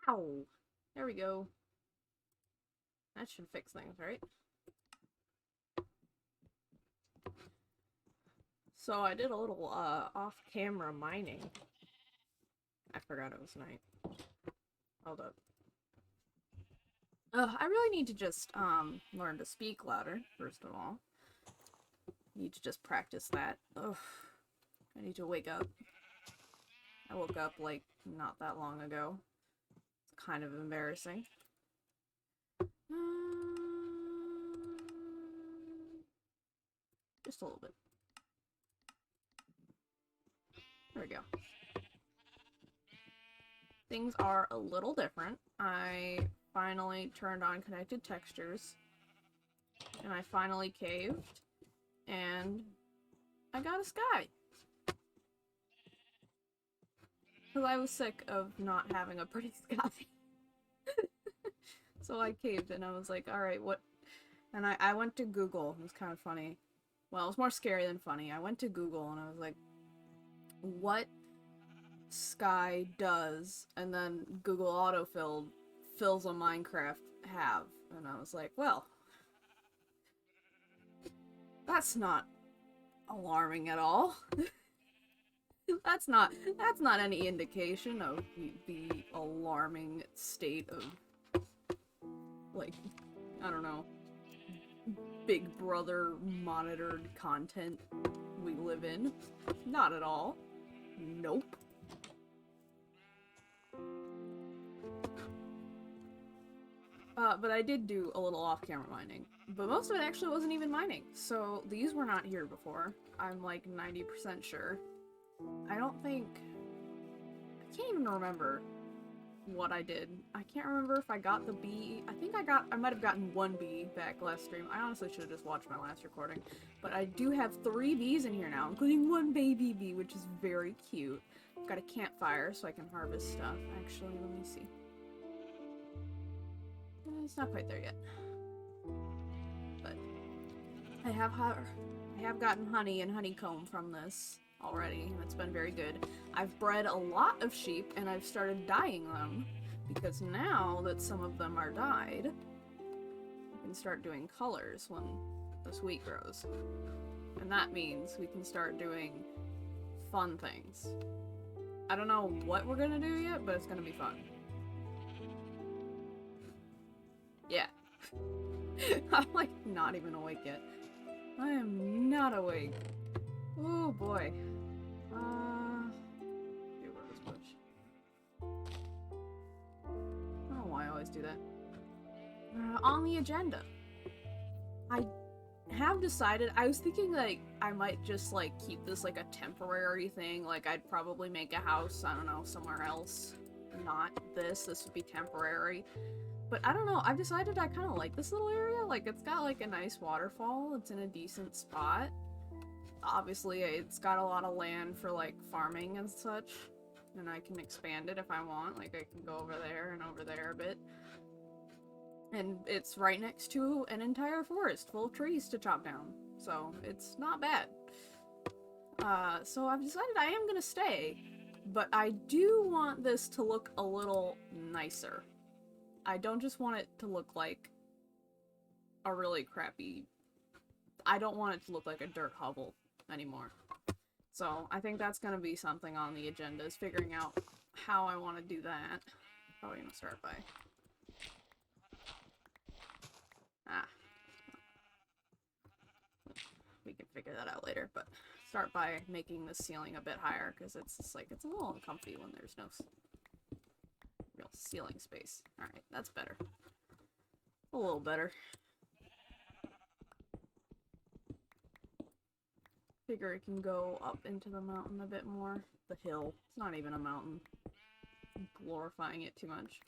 Ow! There we go. That should fix things, right? So I did a little, off-camera mining. I forgot it was night. Hold up. I really need to just, learn to speak louder, first of all. Need to just practice that. Ugh. I need to wake up. I woke up, like, not that long ago. It's kind of embarrassing. Just a little bit. There we go. Things are a little different. I finally turned on connected textures. And I finally caved. And I got a sky. Because I was sick of not having a pretty sky. So I caved and I was like, alright, what? And I went to Google. It was kind of funny. Well, it was more scary than funny. I went to Google and I was like, what sky does? And then Google autofill fills a Minecraft have. And I was like, well, that's not alarming at all. that's not any indication of the alarming state of, like, I don't know, Big Brother monitored content we live in. Not at all. Nope. But I did do a little off-camera mining. But most of it actually wasn't even mining. So these were not here before. I'm like 90% sure. I don't think... I can't even remember what I did. I can't remember if I got the bee. I might have gotten one bee back last stream. I honestly should have just watched my last recording. But I do have 3 bees in here now, including one baby bee, which is very cute. I've got a campfire so I can harvest stuff. Actually, let me see. It's not quite there yet. But I have gotten honey and honeycomb from this already, and it's been very good. I've bred a lot of sheep, and I've started dyeing them, because now that some of them are dyed, we can start doing colors when this wheat grows. And that means we can start doing fun things. I don't know what we're gonna do yet, but it's gonna be fun. Yeah. I'm like not even awake yet. I am not awake. Oh boy. Rose bush. I don't know why I always do that. On the agenda. I have decided, I was thinking like I might just like keep this like a temporary thing. Like I'd probably make a house, I don't know, somewhere else. Not this. This would be temporary. But I don't know, I've decided I kind of like this little area. Like, it's got, like, a nice waterfall. It's in a decent spot. Obviously, it's got a lot of land for, like, farming and such. And I can expand it if I want. Like, I can go over there and over there a bit. And it's right next to an entire forest full of trees to chop down. So, it's not bad. So I've decided I am gonna stay. But I do want this to look a little nicer. I don't just want it to look like a really crappy... I don't want it to look like a dirt hovel anymore. So I think that's going to be something on the agenda, is figuring out how I want to do that. Probably going to start by... We can figure that out later, but start by making the ceiling a bit higher, because it's just like, it's a little uncomfy when there's no real ceiling space. Alright, that's better. A little better. Figure it can go up into the mountain a bit more. The hill. It's not even a mountain. I'm glorifying it too much.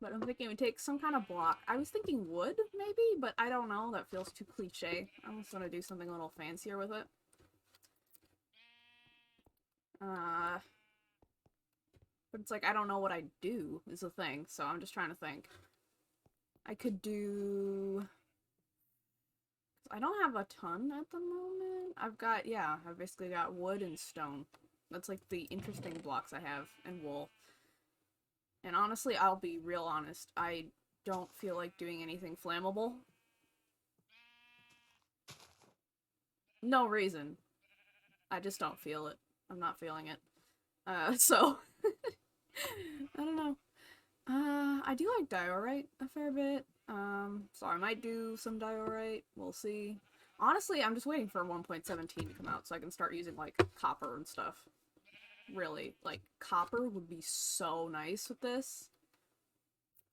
But I'm thinking it would take some kind of block. I was thinking wood, maybe, but I don't know. That feels too cliche. I almost want to do something a little fancier with it. But it's like, I don't know what I do, is the thing, so I'm just trying to think. I could do... I don't have a ton at the moment. I've basically got wood and stone. That's like the interesting blocks I have, and wool. And honestly, I'll be real honest, I don't feel like doing anything flammable. No reason. I just don't feel it. I'm not feeling it. So I don't know. I do like diorite a fair bit. So I might do some diorite. We'll see. Honestly, I'm just waiting for 1.17 to come out so I can start using, like, copper and stuff. Really. Like, copper would be so nice with this.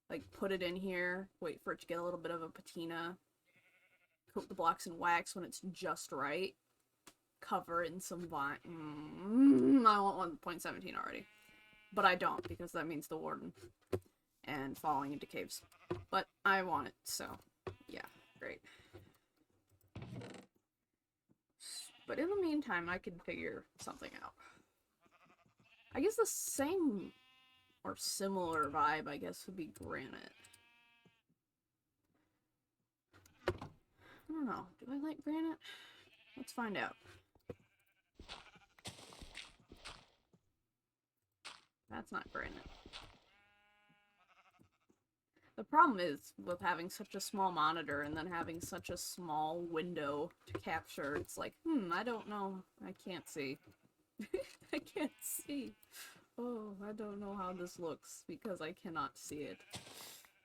Like, put it in here, wait for it to get a little bit of a patina, coat the blocks in wax when it's just right, cover it in some vine. I want 1.17 already. But I don't, because that means the warden and falling into caves. But I want it, so yeah, great. But in the meantime, I can figure something out. I guess the same or similar vibe, I guess, would be granite. I don't know. Do I like granite? Let's find out. That's not granite. The problem is with having such a small monitor and then having such a small window to capture, it's like, I don't know. I can't see. I can't see. Oh, I don't know how this looks because I cannot see it.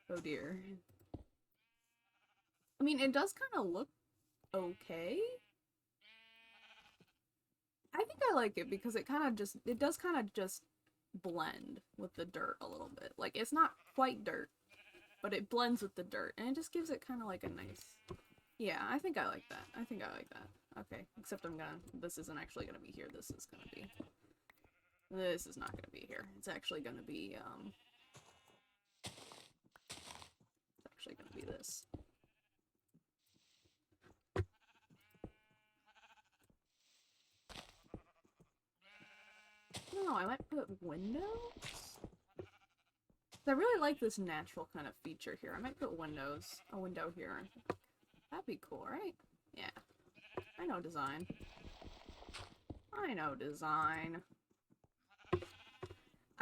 Oh dear. I mean, it does kind of look okay. I think I like it because it does kind of just blend with the dirt a little bit. Like, it's not quite dirt, but it blends with the dirt, and it just gives it kind of like a nice... Yeah, I think I like that. I think I like that. Okay, except this isn't actually gonna be here. This is not gonna be here. It's actually gonna be, it's actually gonna be this. I don't know, I might put windows? I really like this natural kind of feature here. I might put a window here. That'd be cool, right? Yeah. I know design. I know design.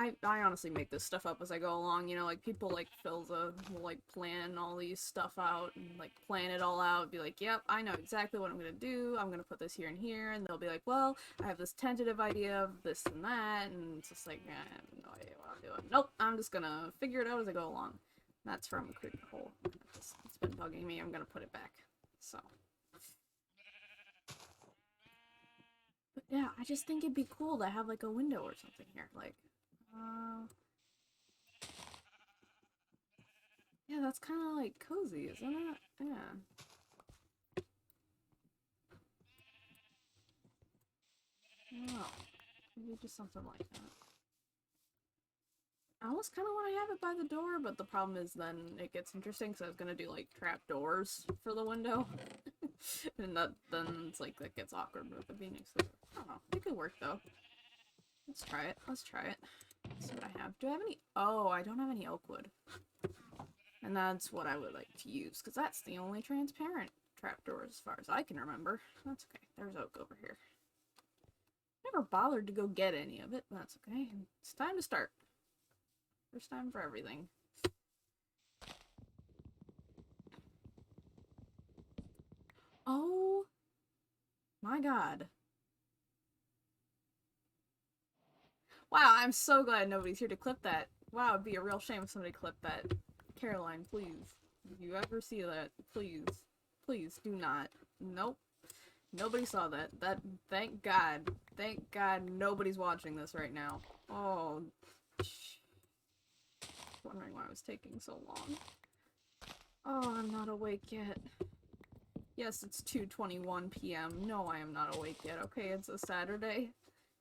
I honestly make this stuff up as I go along, you know, like people like Philza will like plan all these stuff out and like plan it all out, be like, yep, I know exactly what I'm gonna do, I'm gonna put this here and here, and they'll be like, well, I have this tentative idea of this and that, and it's just like, I have no idea what I'm doing. Nope, I'm just gonna figure it out as I go along. That's from a creepy hole. It's been bugging me, I'm gonna put it back. So. But yeah, I just think it'd be cool to have like a window or something here, like, yeah, that's kind of like cozy, isn't it? Yeah. I don't know. Maybe just something like that. I almost kind of want to have it by the door, but the problem is then it gets interesting because I was going to do like trap doors for the window. And then it's like that gets awkward with it being next to it. I don't know. It could work though. Let's try it. Let's try it. Let's see what I have. Do I have any? Oh, I don't have any oak wood. And that's what I would like to use, because that's the only transparent trapdoor as far as I can remember. That's okay. There's oak over here. Never bothered to go get any of it, but that's okay. It's time to start. First time for everything. Oh my god. Wow, I'm so glad nobody's here to clip that. Wow, it'd be a real shame if somebody clipped that. Caroline, please. If you ever see that, please. Please do not. Nope. Nobody saw that. Thank God. Thank God nobody's watching this right now. Oh. Wondering why it was taking so long. Oh, I'm not awake yet. Yes, it's 2:21 p.m. No, I am not awake yet. Okay, it's a Saturday.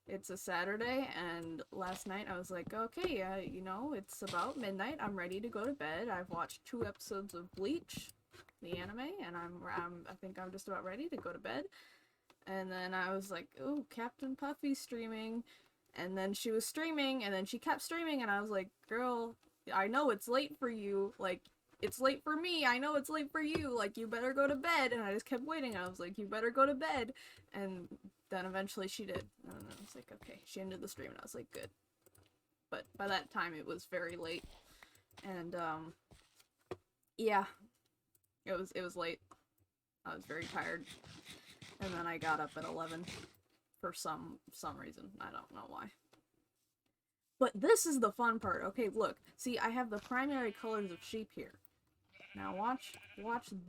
It's a Saturday, and last night I was like, okay, you know, it's about midnight. I'm ready to go to bed. I've watched 2 episodes of Bleach, the anime, and I think I'm just about ready to go to bed. And then I was like, ooh, Captain Puffy's streaming. And then she was streaming, and then she kept streaming, and I was like, girl, I know it's late for you. Like, it's late for me. I know it's late for you. Like, you better go to bed. And I just kept waiting. I was like, you better go to bed. And then eventually she did. And And I was like, okay, she ended the stream, and I was like, good. But by that time, it was very late. And, yeah. It was late. I was very tired. And then I got up at 11 for some reason. I don't know why. But this is the fun part. Okay, look. See, I have the primary colors of sheep here. Now watch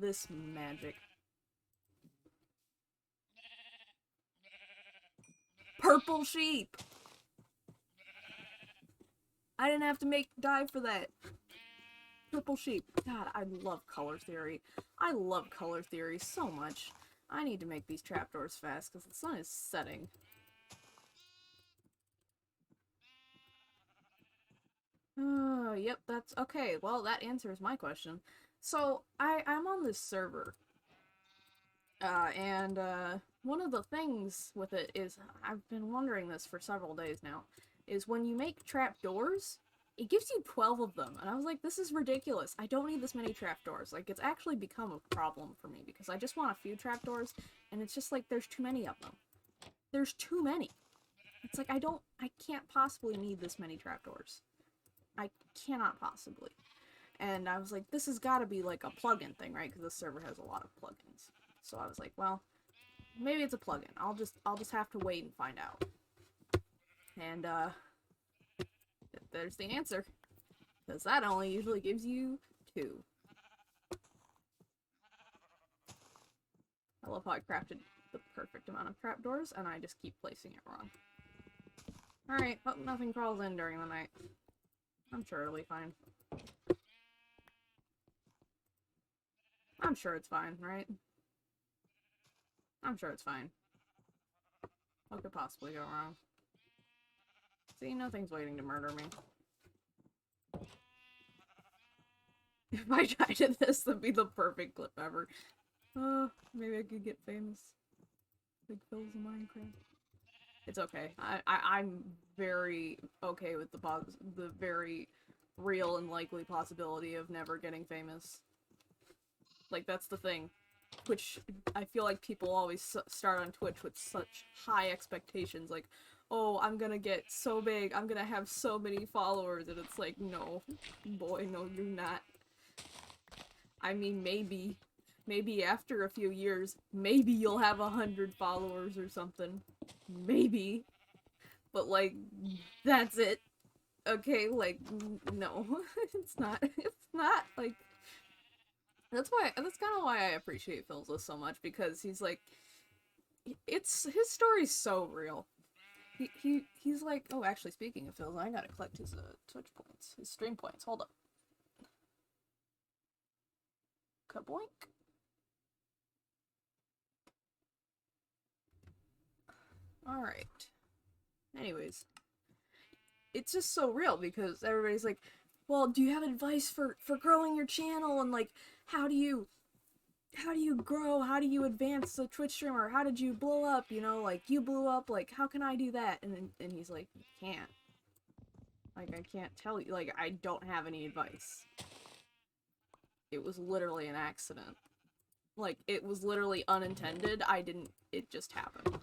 this magic. Purple sheep! I didn't have to make dye for that. Purple sheep. God, I love color theory. I love color theory so much. I need to make these trapdoors fast because the sun is setting. Yep, that's okay. Well, that answers my question. So, I'm on this server. And one of the things with it is, I've been wondering this for several days now, is when you make trapdoors, it gives you 12 of them. And I was like, this is ridiculous. I don't need this many trapdoors. Like, it's actually become a problem for me because I just want a few trapdoors, and it's just like, there's too many of them. There's too many. It's like, I can't possibly need this many trapdoors. I cannot possibly. And I was like, this has got to be like a plugin thing, right? Because this server has a lot of plugins. So I was like, well, maybe it's a plugin. I'll just have to wait and find out. And there's the answer. Because that only usually gives you 2. I love how I crafted the perfect amount of trapdoors, and I just keep placing it wrong. Alright, hope nothing crawls in during the night. I'm sure it'll be fine. I'm sure it's fine, right? I'm sure it's fine. What could possibly go wrong? See, nothing's waiting to murder me. If I died in this, that'd be the perfect clip ever. Maybe I could get famous. Big Phil's in Minecraft. It's okay. I'm very okay with the very real and likely possibility of never getting famous. Like, that's the thing. Twitch, I feel like people always start on Twitch with such high expectations, like, oh, I'm gonna get so big, I'm gonna have so many followers, and it's like, no, boy, no, you're not. I mean, maybe after a few years, maybe you'll have 100 followers or something. Maybe. But, like, that's it. Okay, like, no. It's not, like, that's kind of why I appreciate Phil's list so much, because he's like, his story's so real. He's like, oh, actually, speaking of Phil's, I gotta collect his Twitch points, his stream points. Hold up. Kaboink. Alright. Anyways. It's just so real because everybody's like, well, do you have advice for growing your channel, and like, how do you grow, how do you advance a Twitch streamer, how did you blow up, you know, like, you blew up, like, how can I do that? And he's like, you can't. Like, I can't tell you, like, I don't have any advice. It was literally an accident. Like, it was literally unintended, it just happened.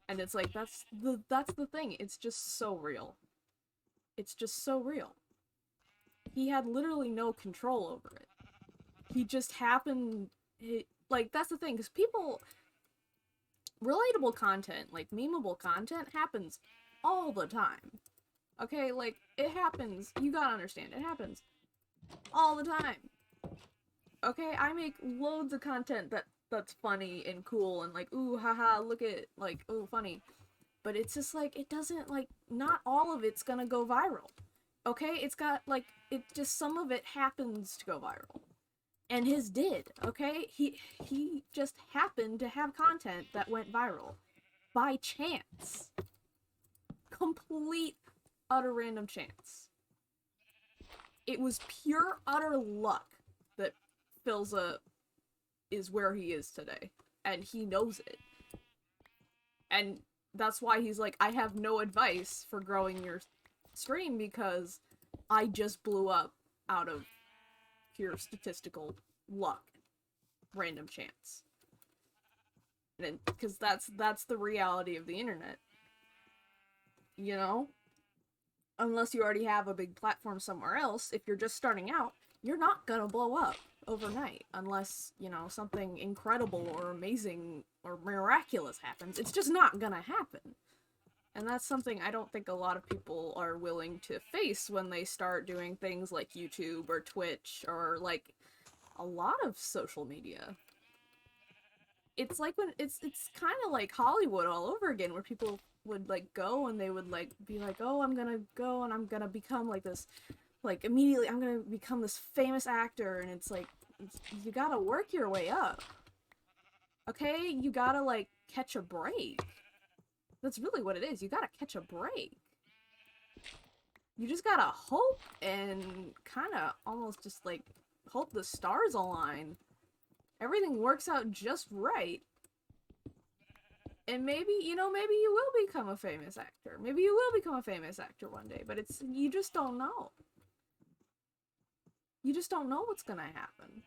And it's like, that's the thing, it's just so real. It's just so real. He had literally no control over it. He just happened, like, that's the thing, because people, relatable content, like, memeable content happens all the time. Okay, like, it happens, you gotta understand, it happens all the time. Okay, I make loads of content that's funny and cool and like, ooh, haha, look at, like, ooh, funny. But it's just like, it doesn't, like, not all of it's gonna go viral. Okay, it's got, like, it just, some of it happens to go viral. And his did, okay? He just happened to have content that went viral. By chance. Complete, utter random chance. It was pure, utter luck that Philza is where he is today. And he knows it. And that's why he's like, I have no advice for growing your stream because I just blew up out of pure statistical luck. Random chance. Because that's the reality of the internet. You know? Unless you already have a big platform somewhere else, if you're just starting out, you're not gonna blow up overnight unless, you know, something incredible or amazing or miraculous happens. It's just not gonna happen. And that's something I don't think a lot of people are willing to face when they start doing things like YouTube or Twitch or like a lot of social media. It's like when it's kind of like Hollywood all over again, where people would like go and they would like be like, oh, I'm gonna go and I'm gonna become like this, like immediately I'm gonna become this famous actor, and it's like you gotta work your way up. Okay, you gotta like catch a break. That's really what it is. You gotta catch a break. You just gotta hope and kind of almost just like hope the stars align. Everything works out just right. And maybe, you know, maybe you will become a famous actor. Maybe you will become a famous actor one day, but you just don't know. You just don't know what's gonna happen.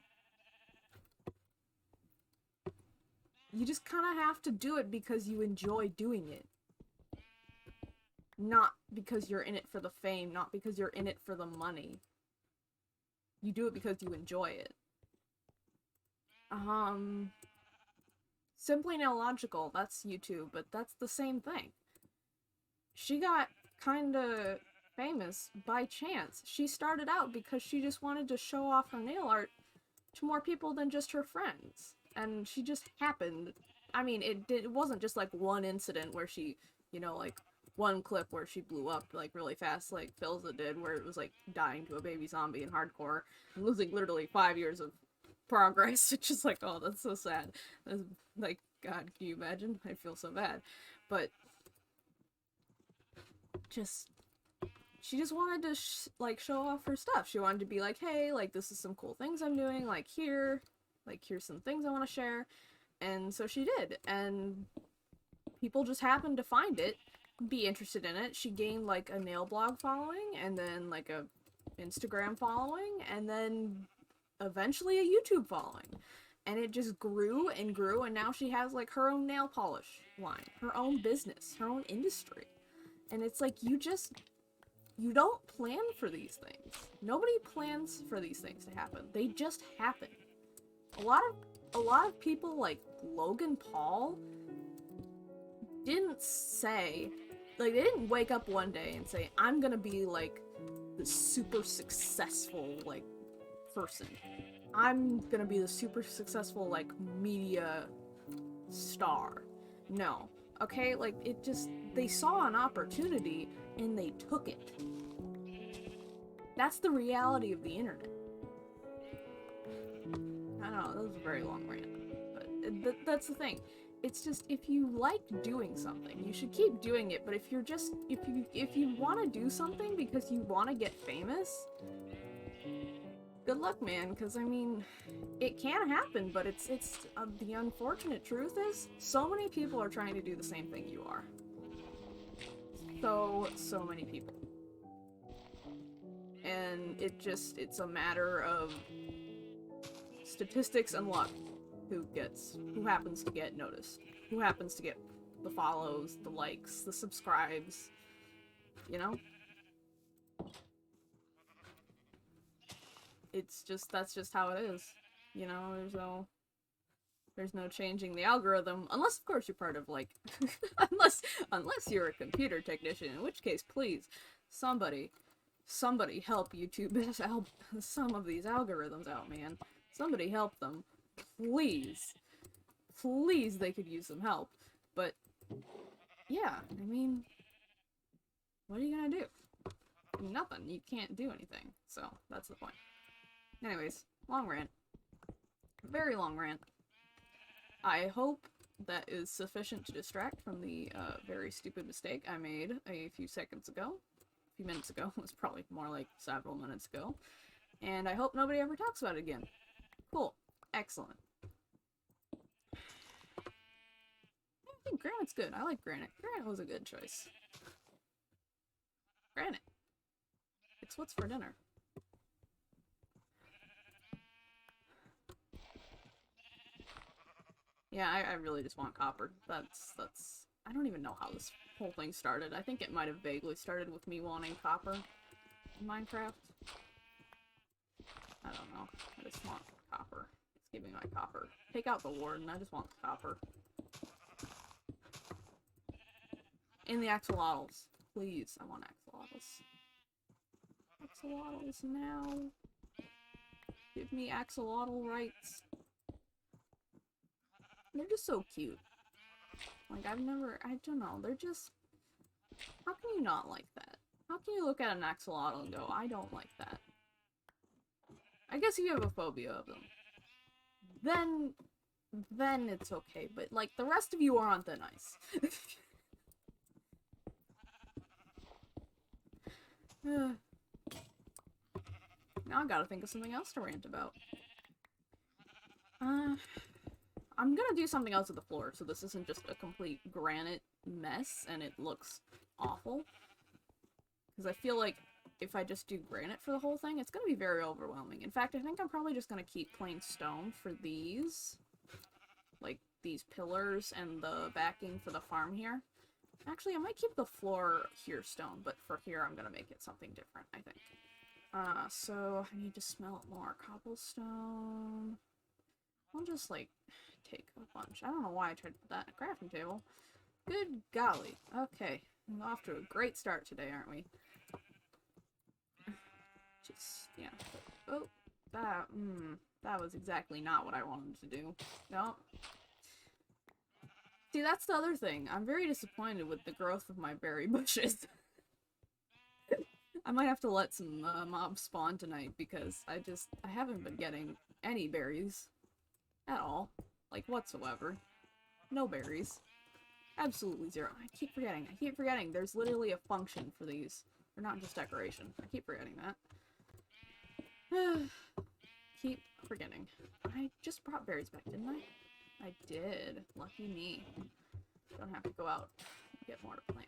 You just kind of have to do it because you enjoy doing it. Not because you're in it for the fame, not because you're in it for the money. You do it because you enjoy it. Simply Nailogical, that's YouTube, but that's the same thing. She got kinda famous by chance. She started out because she just wanted to show off her nail art to more people than just her friends. And she just happened. I mean, it wasn't just like one incident where she, you know, like one clip where she blew up like really fast like Philza did, where it was like dying to a baby zombie in hardcore and losing literally 5 years of progress. It's just like, oh, that's so sad. That's, like, God, can you imagine? I feel so bad. But just she just wanted to like show off her stuff. She wanted to be like, hey, like this is some cool things I'm doing, like here's some things I want to share. And so she did, and people just happened to find it, be interested in it. She gained like a nail blog following, and then like a Instagram following, and then eventually a YouTube following. And it just grew and grew, and now she has like her own nail polish line, her own business, her own industry. And it's like you don't plan for these things. Nobody plans for these things to happen. They just happen. A lot of people like Logan Paul didn't say, like, they didn't wake up one day and say, I'm gonna be like the super successful like person. I'm gonna be the super successful like media star. No. Okay, like it just, they saw an opportunity and they took it. That's the reality of the internet. I don't know, that was a very long rant, but that's the thing. It's just, if you like doing something, you should keep doing it, but if you want to do something because you want to get famous, good luck, man, because, I mean, it can happen, but it's the unfortunate truth is, so many people are trying to do the same thing you are. So many people. And it's a matter of statistics and luck. Who happens to get noticed, who happens to get the follows, the likes, the subscribes, you know? That's just how it is, you know. There's no changing the algorithm, unless of course you're part of like unless you're a computer technician, in which case please somebody help YouTube help some of these algorithms out, man. Somebody help them. Please, they could use some help. But yeah, I mean, what are you gonna do? Nothing. You can't do anything. So that's the point. Anyways, long rant. Very long rant. I hope that is sufficient to distract from the very stupid mistake I made a few seconds ago. A few minutes ago. It was probably more like several minutes ago. And I hope nobody ever talks about it again. Cool. Excellent. I think granite's good. I like granite. Granite was a good choice. Granite. It's what's for dinner. Yeah, I really just want copper. That's... I don't even know how this whole thing started. I think it might have vaguely started with me wanting copper in Minecraft. I don't know. I just want copper. It's giving me my copper. Take out the warden, I just want the copper. In the axolotls. Please, I want axolotls. Axolotls now. Give me axolotl rights. They're just so cute. Like, I don't know, they're just... How can you not like that? How can you look at an axolotl and go, I don't like that? I guess if you have a phobia of them. Then it's okay, but, like, the rest of you are on thin ice. Now I gotta think of something else to rant about. I'm gonna do something else with the floor, so this isn't just a complete granite mess and it looks awful. Because I feel like if I just do granite for the whole thing, it's gonna be very overwhelming. In fact, I think I'm probably just gonna keep plain stone for these. Like, these pillars and the backing for the farm here. Actually, I might keep the floor here stone, but for here I'm gonna make it something different, I think. So I need to smelt more cobblestone. I'll just, like, take a bunch. I don't know why I tried to put that in a crafting table. Good golly. Okay. We're off to a great start today, aren't we? Just, yeah. Oh, that was exactly not what I wanted to do. No. See, that's the other thing. I'm very disappointed with the growth of my berry bushes. I might have to let some mobs spawn tonight because I haven't been getting any berries. At all. Like, whatsoever. No berries. Absolutely zero. I keep forgetting. There's literally a function for these. They're not just decoration. I keep forgetting that. Keep forgetting. I just brought berries back, didn't I? I did. Lucky me. Don't have to go out and get more to plant.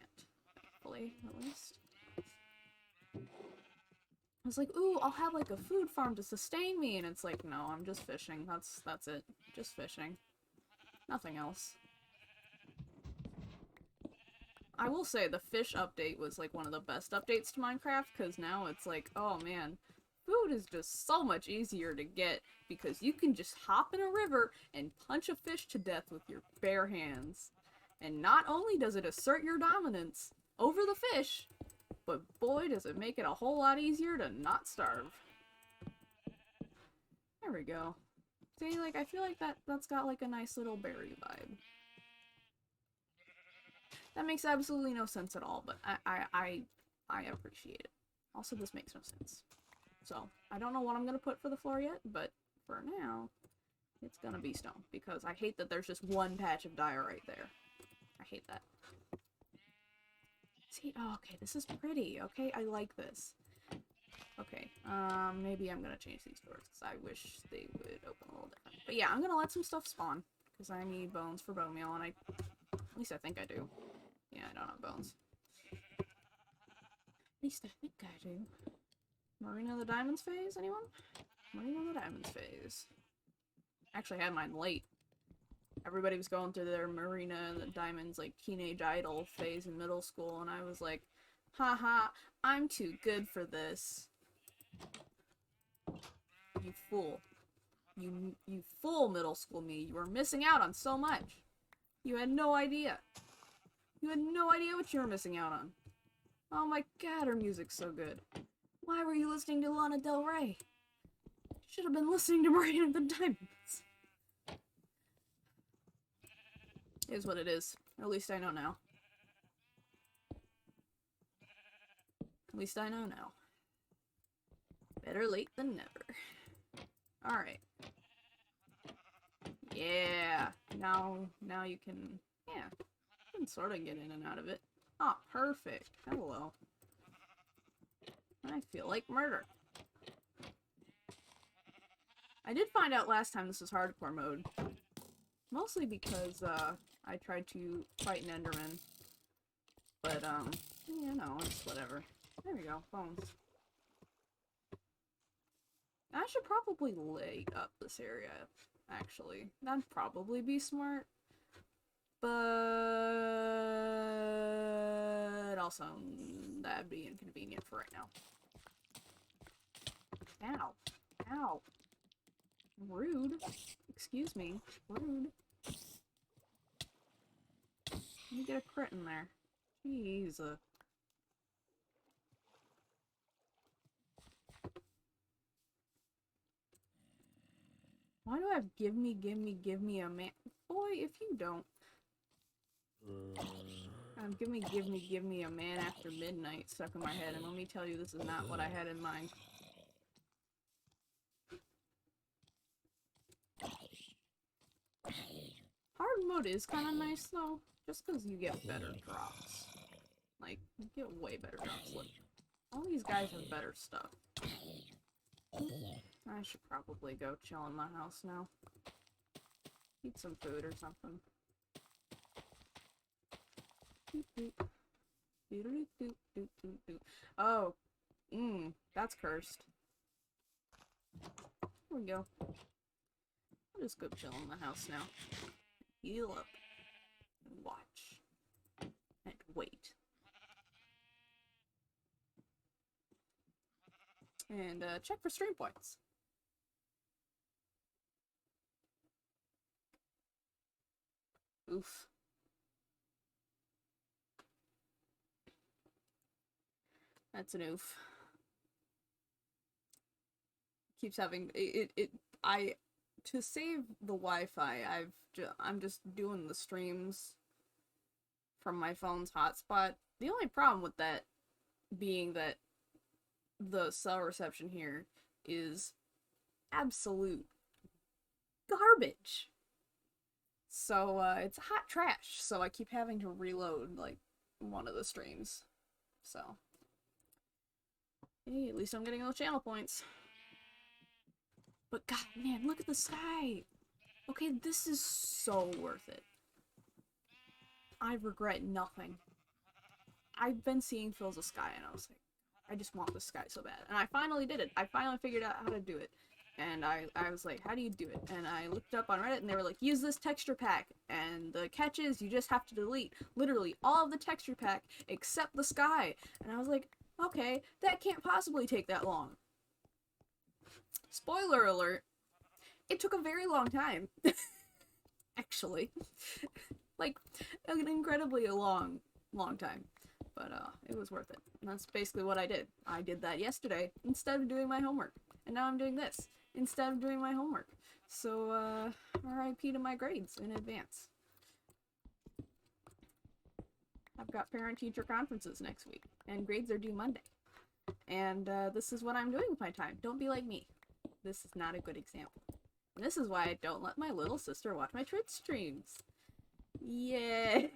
Thankfully, at least. I was like, ooh, I'll have like a food farm to sustain me, and it's like, no, I'm just fishing. That's it. Just fishing. Nothing else. I will say the fish update was like one of the best updates to Minecraft, because now it's like, oh man, food is just so much easier to get, because you can just hop in a river and punch a fish to death with your bare hands. And not only does it assert your dominance over the fish, but boy does it make it a whole lot easier to not starve. There we go. See, like, I feel like that's got like a nice little berry vibe. That makes absolutely no sense at all, but I appreciate it. Also, this makes no sense. So, I don't know what I'm gonna put for the floor yet, but for now, it's gonna be stone, because I hate that there's just one patch of diorite there. I hate that. See, oh, okay, this is pretty, okay? I like this. Okay, maybe I'm gonna change these doors, because I wish they would open a little different. But yeah, I'm gonna let some stuff spawn, because I need bones for bone meal, and at least I think I do. Yeah, I don't have bones. At least I think I do. Marina the Diamonds phase, anyone? Marina the Diamonds phase. Actually, I had mine late. Everybody was going through their Marina the Diamonds, like, teenage idol phase in middle school, and I was like, haha, I'm too good for this. You fool. You fool, middle school me. You were missing out on so much. You had no idea. You had no idea what you were missing out on. Oh my god, her music's so good. Why were you listening to Lana Del Rey? You should have been listening to Marina the Diamonds. It is what it is. At least I know now. At least I know now. Better late than never. Alright. Yeah. Now you can... Yeah. You can sort of get in and out of it. Ah, perfect. Hello. I feel like murder. I did find out last time this was hardcore mode. Mostly because, I tried to fight an Enderman. But, you know, it's whatever. There we go. Bones. I should probably light up this area. actually. That'd probably be smart. But also, that'd be inconvenient for right now. Ow. Ow. Rude. Excuse me. Rude. Let me get a crit in there. Jeez. Why do I have give me a man? Boy, if you don't. Give me a man after midnight stuck in my head, and let me tell you, this is not what I had in mind. Hard mode is kind of nice, though, just because you get better drops. Like, you get way better drops. Look, all these guys have better stuff. I should probably go chill in my house now. Eat some food or something. Oh, that's cursed. There we go. I'll just go chill in the house now. Heal up. And watch. And wait. And check for stream points. Oof. That's an oof. Keeps having to save the Wi-Fi, I'm just doing the streams from my phone's hotspot. The only problem with that being that the cell reception here is absolute garbage. So it's hot trash. So I keep having to reload like one of the streams. So hey, at least I'm getting those channel points. But god, man, look at the sky! Okay, this is so worth it. I regret nothing. I've been seeing fills of sky, and I was like, I just want the sky so bad. And I finally did it. I finally figured out how to do it. And I was like, how do you do it? And I looked up on Reddit, and they were like, use this texture pack. And the catch is, you just have to delete literally all of the texture pack except the sky. And I was like, okay, that can't possibly take that long. Spoiler alert, it took a very long time. Actually. Like, an incredibly long time. But, it was worth it. And that's basically what I did. I did that yesterday instead of doing my homework. And now I'm doing this instead of doing my homework. So, RIP to my grades in advance. I've got parent-teacher conferences next week, and grades are due Monday. And, this is what I'm doing with my time. Don't be like me. This is not a good example. And this is why I don't let my little sister watch my Twitch streams. Yay!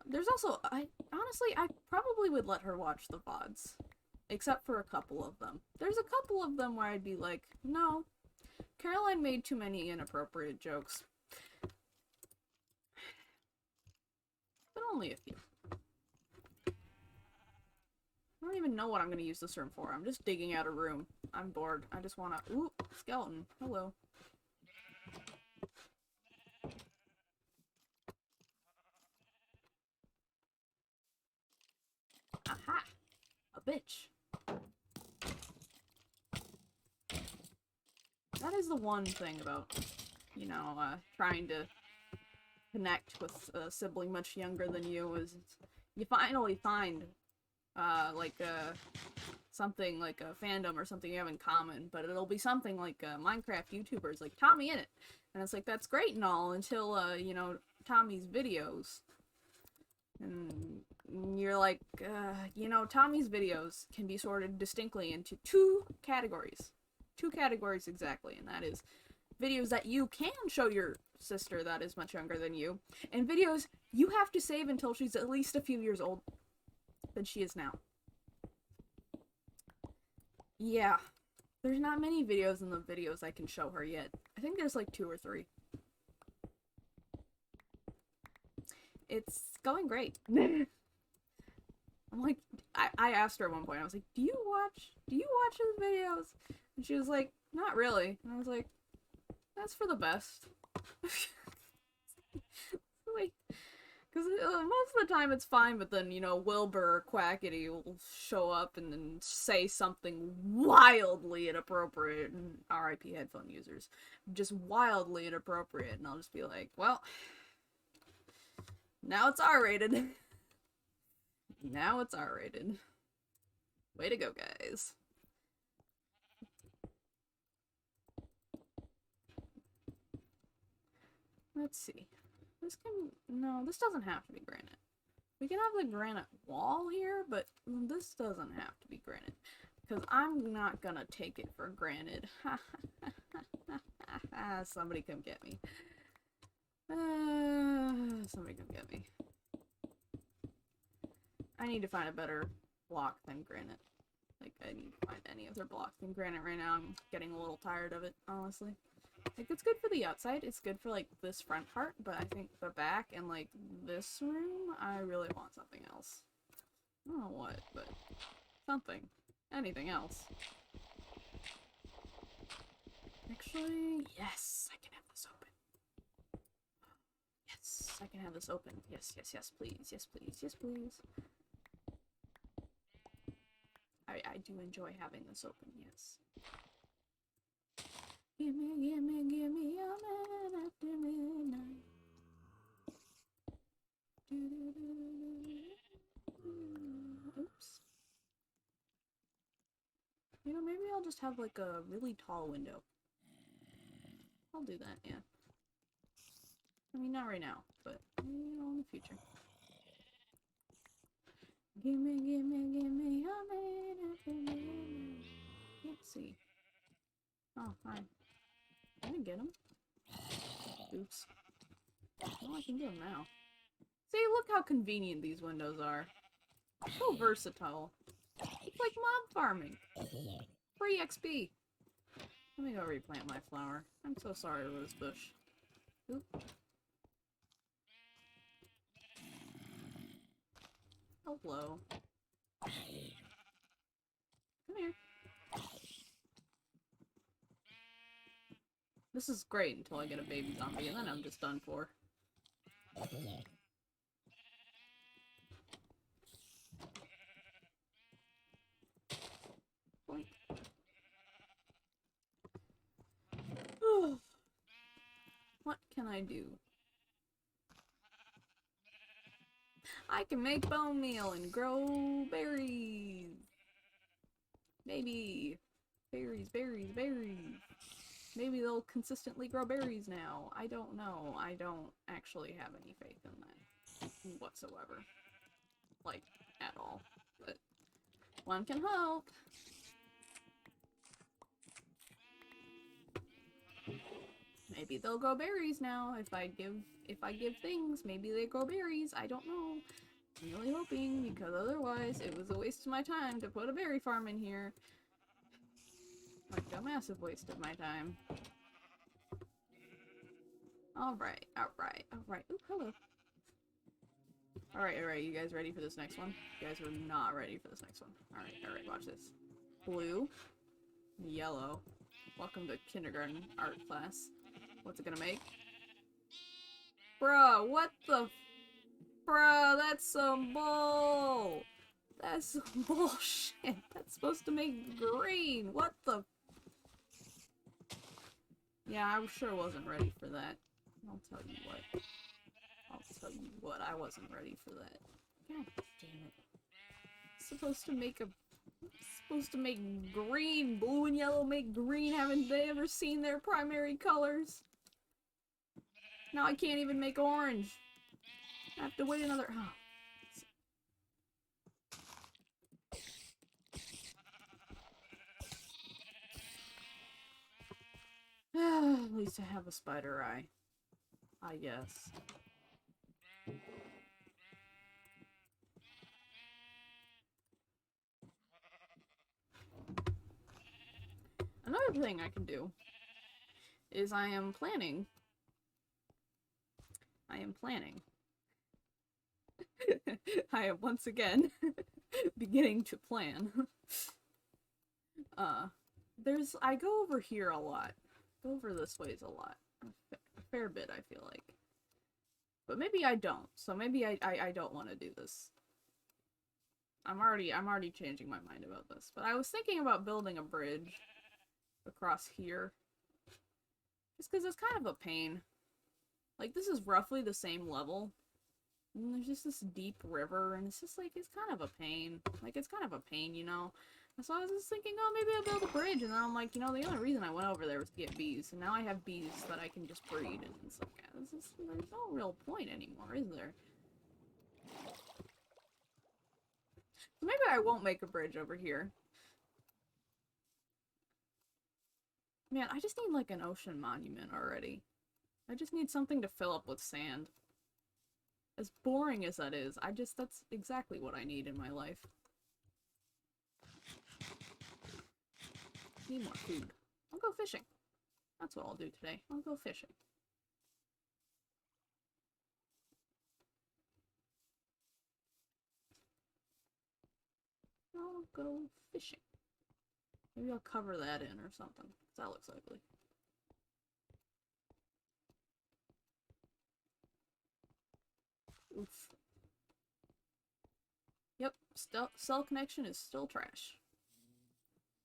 There's also, honestly, I probably would let her watch the VODs. Except for a couple of them. There's a couple of them where I'd be like, no, Caroline made too many inappropriate jokes. But only a few. I don't even know what I'm going to use this room for. I'm just digging out a room. I'm bored. I just want to... Ooh, skeleton. Hello. Aha! A bitch. That is the one thing about, you know, trying to connect with a sibling much younger than you is you finally find something like a fandom or something you have in common, but it'll be something like Minecraft YouTubers like Tommy in it, and it's like that's great and all until you know, Tommy's videos, and you're like, you know, Tommy's videos can be sorted distinctly into two categories exactly, and that is videos that you can show your sister that is much younger than you, and videos you have to save until she's at least a few years old than she is now. Yeah, there's not many videos in the videos I can show her yet. I think there's like 2 or 3. It's going great. I'm like, I asked her at one point, I was like, do you watch his videos? And she was like, not really. And I was like, that's for the best. Like, because most of the time it's fine, but then, you know, Wilbur or Quackity will show up and then say something wildly inappropriate, and RIP headphone users, just wildly inappropriate, and I'll just be like, well, now it's R-rated. Now it's R-rated. Way to go, guys. Let's see. This doesn't have to be granite. We can have the granite wall here, but this doesn't have to be granite. Because I'm not gonna take it for granted. Somebody come get me. Somebody come get me. I need to find a better block than granite. Like, I need to find any other block than granite right now. I'm getting a little tired of it, honestly. Like, it's good for the outside, it's good for, like, this front part, but I think the back and, like, this room, I really want something else. I don't know what, but something. Anything else. Actually, yes, I can have this open. Yes, I can have this open. Yes, yes, yes, please. Yes, please. Yes, please. I do enjoy having this open, yes. Gimme a man after midnight. Oops. You know, maybe I'll just have like a really tall window. I'll do that, yeah. I mean, not right now, but, you know, in the future. Gimme a man after midnight. Can't see. Oh, hi. I didn't get him. Oops. Well, I can get him now. See, look how convenient these windows are. So versatile. It's like mob farming. Free XP. Let me go replant my flower. I'm so sorry, Rosebush. Oop. Hello. Come here. This is great until I get a baby zombie, and then I'm just done for. What can I do? I can make bone meal and grow berries. Maybe. Berries, berries, berries. Maybe they'll consistently grow berries now. I don't know. I don't actually have any faith in that whatsoever. Like, at all. But one can hope. Maybe they'll grow berries now. If I give things, maybe they grow berries. I don't know. I'm really hoping, because otherwise it was a waste of my time to put a berry farm in here. Like a massive waste of my time. Alright, alright, alright. Ooh, hello. Alright, alright, you guys ready for this next one? You guys are not ready for this next one. Alright, alright, watch this. Blue. Yellow. Welcome to kindergarten art class. What's it gonna make? Bruh, what the Bruh, that's some bull! That's some bullshit! That's supposed to make green! What the Yeah, I sure wasn't ready for that. I'll tell you what. I'll tell you what, I wasn't ready for that. God damn it. It's supposed to make green. Blue and yellow make green. Haven't they ever seen their primary colors? Now I can't even make orange. I have to wait another... Oh. At least I have a spider eye. I guess. Another thing I can do is I am planning. I am once again beginning to plan. I go over here a lot. Go over this ways a lot. A fair bit, I feel like. But maybe I don't, so maybe I don't want to do this. I'm already changing my mind about this. But I was thinking about building a bridge across here. Just because it's kind of a pain. Like, this is roughly the same level. And there's just this deep river, and it's just like, it's kind of a pain. Like, it's kind of a pain, you know? And so I was just thinking, oh, maybe I'll build a bridge, and then I'm like, you know, the only reason I went over there was to get bees, and now I have bees that I can just breed, and it's like, there's no real point anymore, is there? So maybe I won't make a bridge over here. Man, I just need, like, an ocean monument already. I just need something to fill up with sand. As boring as that is, that's exactly what I need in my life. Need more food. I'll go fishing. That's what I'll do today. I'll go fishing. I'll go fishing. Maybe I'll cover that in or something. That looks ugly. Oof. Yep, cell connection is still trash.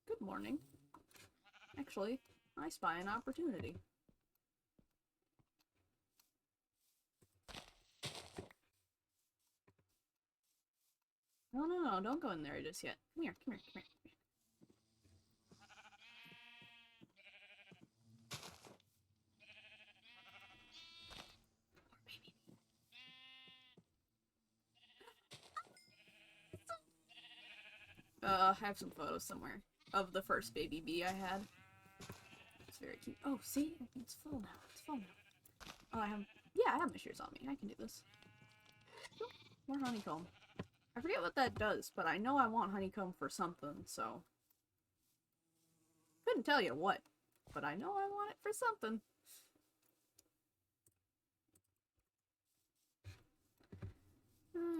Good morning. Actually, I spy an opportunity. No, don't go in there just yet. Come here, come here, come here. I have some photos somewhere of the first baby bee I had. It's very cute. Oh, see? It's full now. It's full now. Oh, I have my shears on me. I can do this. Oh, more honeycomb. I forget what that does, but I know I want honeycomb for something, so... Couldn't tell you what, but I know I want it for something.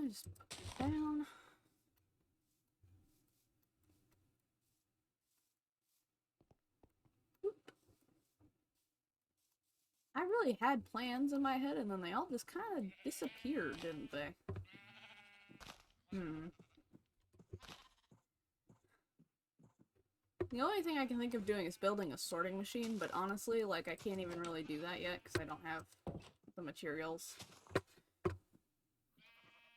Just put it down. I really had plans in my head, and then they all just kind of disappeared, didn't they? The only thing I can think of doing is building a sorting machine, but honestly, like, I can't even really do that yet, because I don't have the materials.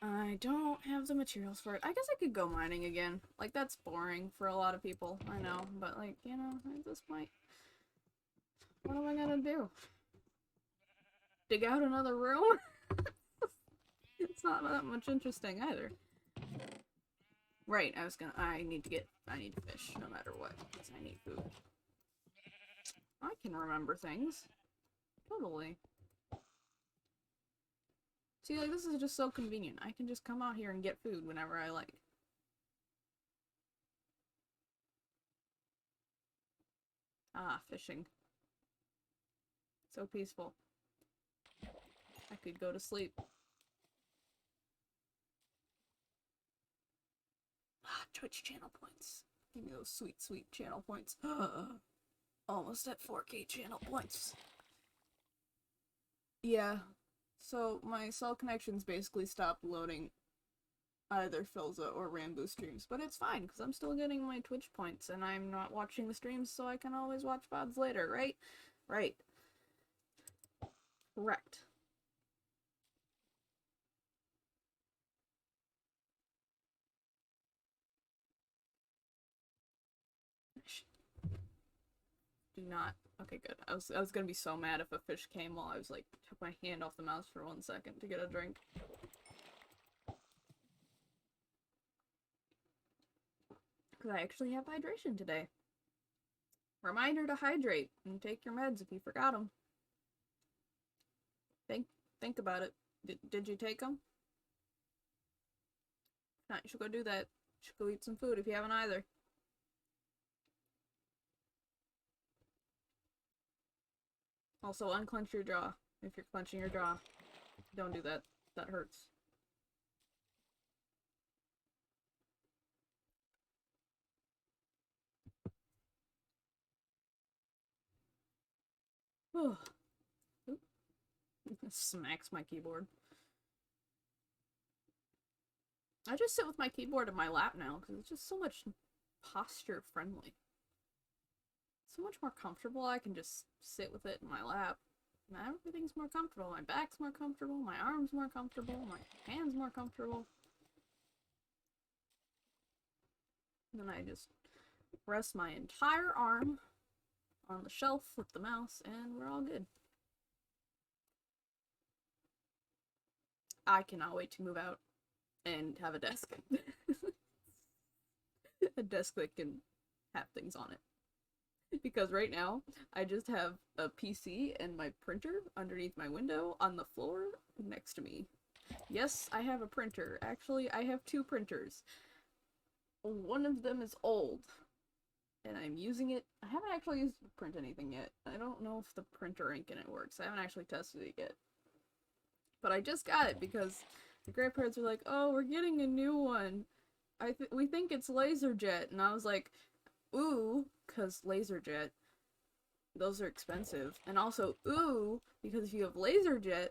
I don't have the materials for it. I guess I could go mining again. Like, that's boring for a lot of people, I know, but, like, you know, at this point, what am I gonna do? Dig out another room? It's not that much interesting either. Right, I need to fish no matter what, because I need food. I can remember things. Totally. See, like, this is just so convenient. I can just come out here and get food whenever I like. Ah, fishing. So peaceful. I could go to sleep. Ah, Twitch channel points. Give me those sweet, sweet channel points. Almost at 4K channel points. Yeah. So my cell connections basically stopped loading either Philza or Rambo streams, but it's fine because I'm still getting my Twitch points and I'm not watching the streams, so I can always watch VODs later, right? Right. Correct. Do not. Okay, good. I was gonna be so mad if a fish came while I was like took my hand off the mouse for 1 second to get a drink. Because I actually have hydration today. Reminder to hydrate and take your meds if you forgot them. Think about it. Did you take them? If not, you should go do that. You should go eat some food if you haven't either. Also, unclench your jaw if you're clenching your jaw. Don't do that. That hurts. Oop. Smacks my keyboard. I just sit with my keyboard in my lap now because it's just so much posture friendly. So much more comfortable. I can just sit with it in my lap. And everything's more comfortable. My back's more comfortable. My arm's more comfortable. My hands more comfortable. And then I just rest my entire arm on the shelf with the mouse, and we're all good. I cannot wait to move out and have a desk. A desk that can have things on it. Because right now, I just have a PC and my printer underneath my window on the floor next to me. Yes, I have a printer. Actually, I have two printers. One of them is old, and I'm using it. I haven't actually used it to print anything yet. I don't know if the printer ink in it works. I haven't actually tested it yet. But I just got it because the grandparents were like, oh, we're getting a new one. We think it's LaserJet. And I was like, ooh, because LaserJet, those are expensive. And also, ooh, because if you have LaserJet,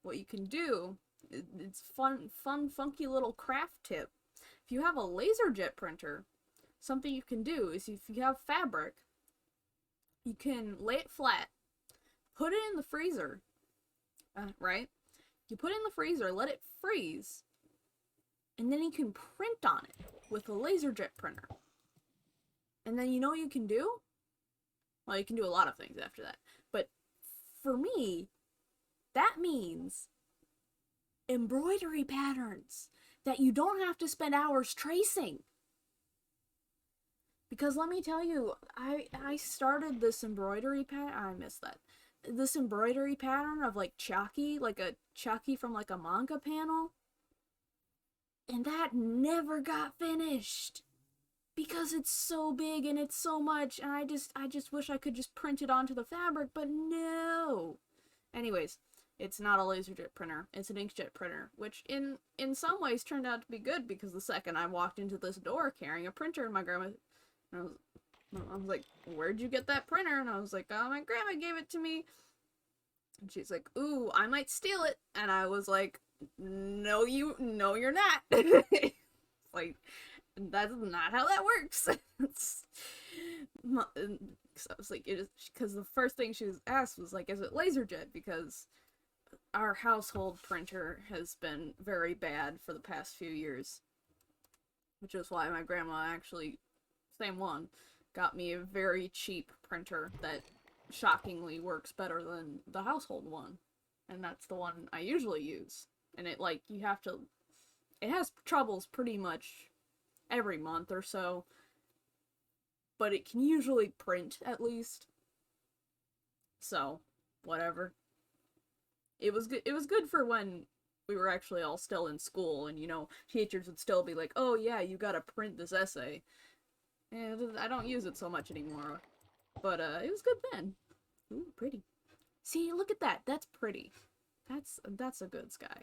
what you can do, it's fun, funky little craft tip. If you have a LaserJet printer, something you can do is if you have fabric, you can lay it flat, put it in the freezer, right? You put it in the freezer, let it freeze, and then you can print on it with a LaserJet printer. And then you know what you can do? Well, you can do a lot of things after that. But for me, that means embroidery patterns that you don't have to spend hours tracing. Because let me tell you, I started this embroidery pattern. I missed that. This embroidery pattern of like Chucky, like a Chucky from like a manga panel. And that never got finished. Because it's so big and it's so much, and I just wish I could just print it onto the fabric, but no. Anyways, it's not a LaserJet printer, it's an inkjet printer, which in some ways turned out to be good, because the second I walked into this door carrying a printer, and my grandma, and I was like, where'd you get that printer? And I was like, oh, my grandma gave it to me. And she's like, ooh, I might steal it. And I was like, no, you're not. Like, that's not how that works. I was like, because the first thing she was asked was like, is it LaserJet? Because our household printer has been very bad for the past few years. Which is why my grandma actually, same one, got me a very cheap printer that shockingly works better than the household one. And that's the one I usually use. And it, like, it has troubles pretty much every month or so. But it can usually print, at least. So, whatever. It was good for when we were actually all still in school, and, you know, teachers would still be like, oh yeah, you gotta print this essay. And I don't use it so much anymore. But, it was good then. Ooh, pretty. See, look at that. That's pretty. That's a good sky.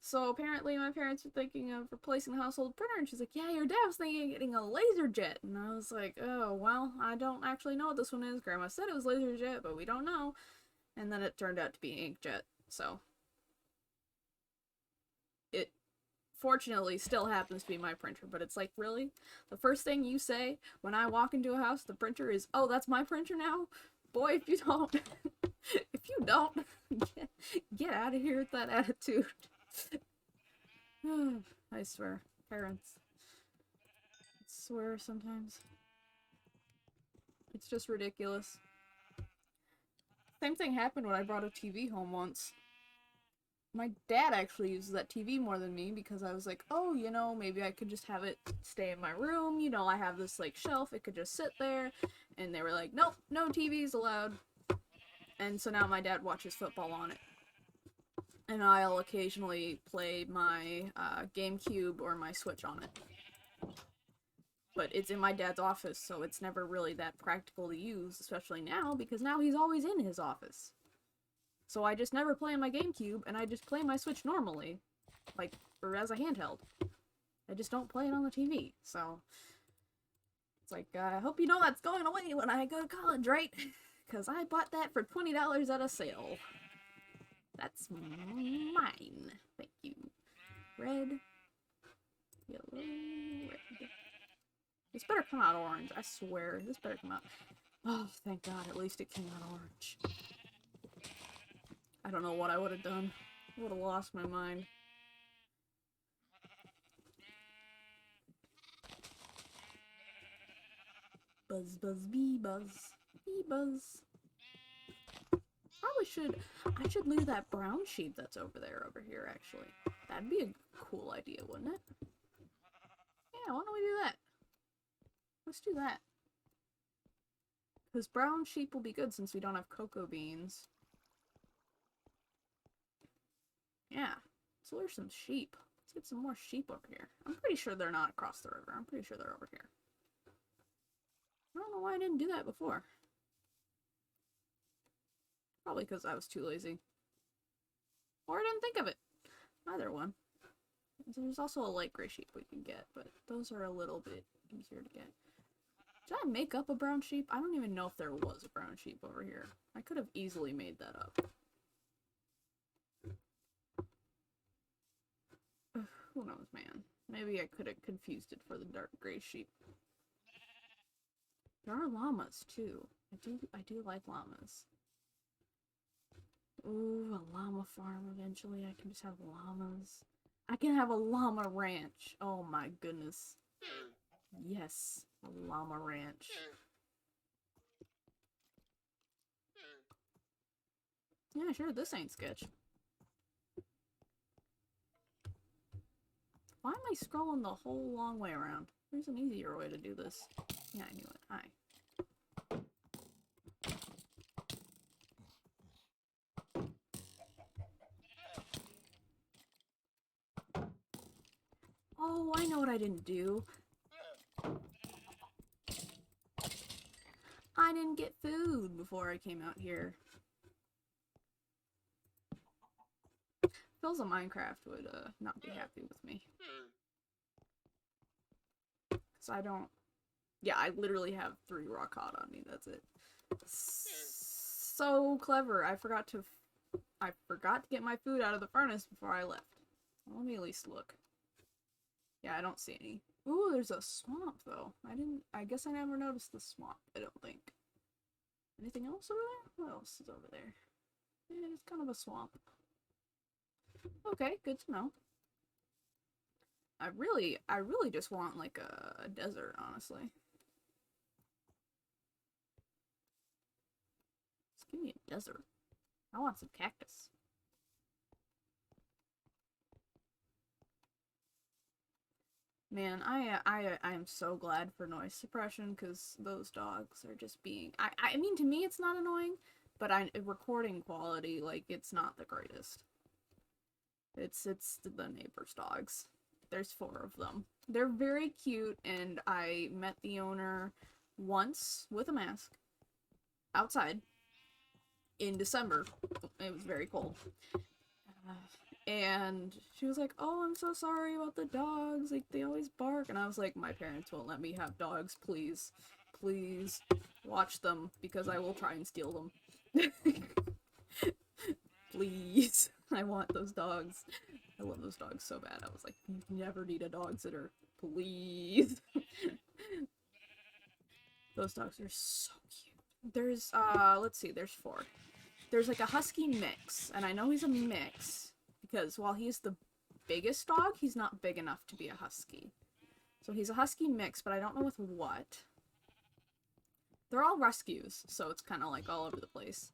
So apparently my parents were thinking of replacing the household printer, and she's like, yeah, your dad was thinking of getting a LaserJet. And I was like, oh, well, I don't actually know what this one is. Grandma said it was LaserJet, but we don't know. And then it turned out to be inkjet, so it fortunately still happens to be my printer, but it's like, really? The first thing you say when I walk into a house, the printer is, oh, that's my printer now? Boy, if you don't, get out of here with that attitude. I swear, parents. I swear sometimes. It's just ridiculous. Same thing happened when I brought a TV home once. My dad actually uses that TV more than me, because I was like, oh, you know, maybe I could just have it stay in my room. You know, I have this, like, shelf. It could just sit there. And they were like, nope, no TVs allowed. And so now my dad watches football on it. And I'll occasionally play my GameCube or my Switch on it. But it's in my dad's office, so it's never really that practical to use, especially now, because now he's always in his office. So I just never play on my GameCube, and I just play my Switch normally. Like, or as a handheld. I just don't play it on the TV, so... It's like, I hope you know that's going away when I go to college, right? Because I bought that for $20 at a sale. That's mine. Thank you. Red. Yellow. Red. This better come out orange. I swear. This better come out. Oh, thank God. At least it came out orange. I don't know what I would have done. I would have lost my mind. Buzz, buzz, bee buzz. Bee buzz. I should lure that brown sheep that's over here, actually. That'd be a cool idea, wouldn't it? Yeah, why don't we do that? Let's do that. Because brown sheep will be good since we don't have cocoa beans. Yeah, let's lure some sheep. Let's get some more sheep over here. I'm pretty sure they're not across the river. I'm pretty sure they're over here. I don't know why I didn't do that before. Probably because I was too lazy. Or I didn't think of it. Either one. There's also a light gray sheep we can get, but those are a little bit easier to get. Did I make up a brown sheep? I don't even know if there was a brown sheep over here. I could have easily made that up. Who knows, man. Maybe I could have confused it for the dark gray sheep. There are llamas, too. I do like llamas. Ooh, a llama farm eventually. I can just have llamas. I can have a llama ranch. Oh my goodness. Yes, a llama ranch. Yeah, sure, this ain't sketch. Why am I scrolling the whole long way around? There's an easier way to do this. Yeah, I knew it. Hi. Oh, I know what I didn't do. I didn't get food before I came out here. Phil's a Minecraft would not be happy with me. Because I don't... Yeah, I literally have 3 raw cod on me, that's it. So clever. I forgot to get my food out of the furnace before I left. Let me at least look. Yeah, I don't see any. Ooh, there's a swamp though. I guess I never noticed the swamp, I don't think. Anything else over there? What else is over there? Yeah, it's kind of a swamp. Okay, good to know. I really just want like a desert, honestly. Just give me a desert. I want some cactus. Man, I am so glad for noise suppression because those dogs are just being. I mean, to me it's not annoying, but recording quality, like, it's not the greatest. It's the neighbor's dogs. There's 4 of them. They're very cute, and I met the owner once with a mask outside in December. It was very cold. And she was like, oh, I'm so sorry about the dogs, like, they always bark. And I was like, my parents won't let me have dogs, please. Please watch them, because I will try and steal them. Please. I want those dogs. I love those dogs so bad. I was like, you never need a dog sitter. Please. Those dogs are so cute. There's, let's see, there's 4. There's like a husky mix, and I know he's a mix, because while he's the biggest dog, he's not big enough to be a husky. So he's a husky mix, but I don't know with what. They're all rescues, so it's kind of like all over the place.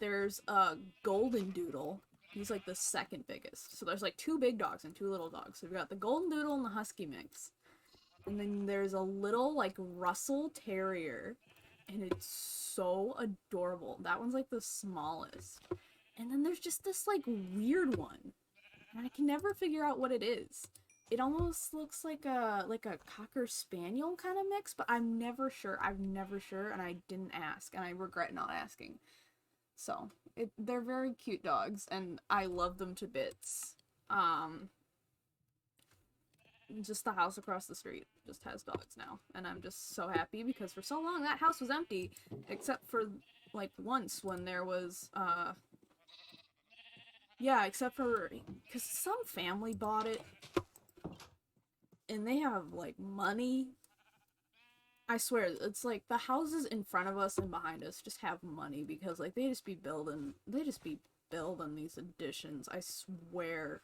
There's a golden doodle. He's like the 2nd biggest. So there's like 2 big dogs and 2 little dogs. So we've got the golden doodle and the husky mix. And then there's a little like Russell Terrier. And it's so adorable. That one's like the smallest. And then there's just this like weird one. And I can never figure out what it is. It almost looks like a Cocker Spaniel kind of mix, but I'm never sure. I'm never sure, and I didn't ask, and I regret not asking. So, they're very cute dogs, and I love them to bits. just the house across the street just has dogs now, and I'm just so happy because for so long that house was empty, except for like once when there was yeah, except for because some family bought it and they have like money. I swear, it's like the houses in front of us and behind us just have money because like they just be building these additions. I swear.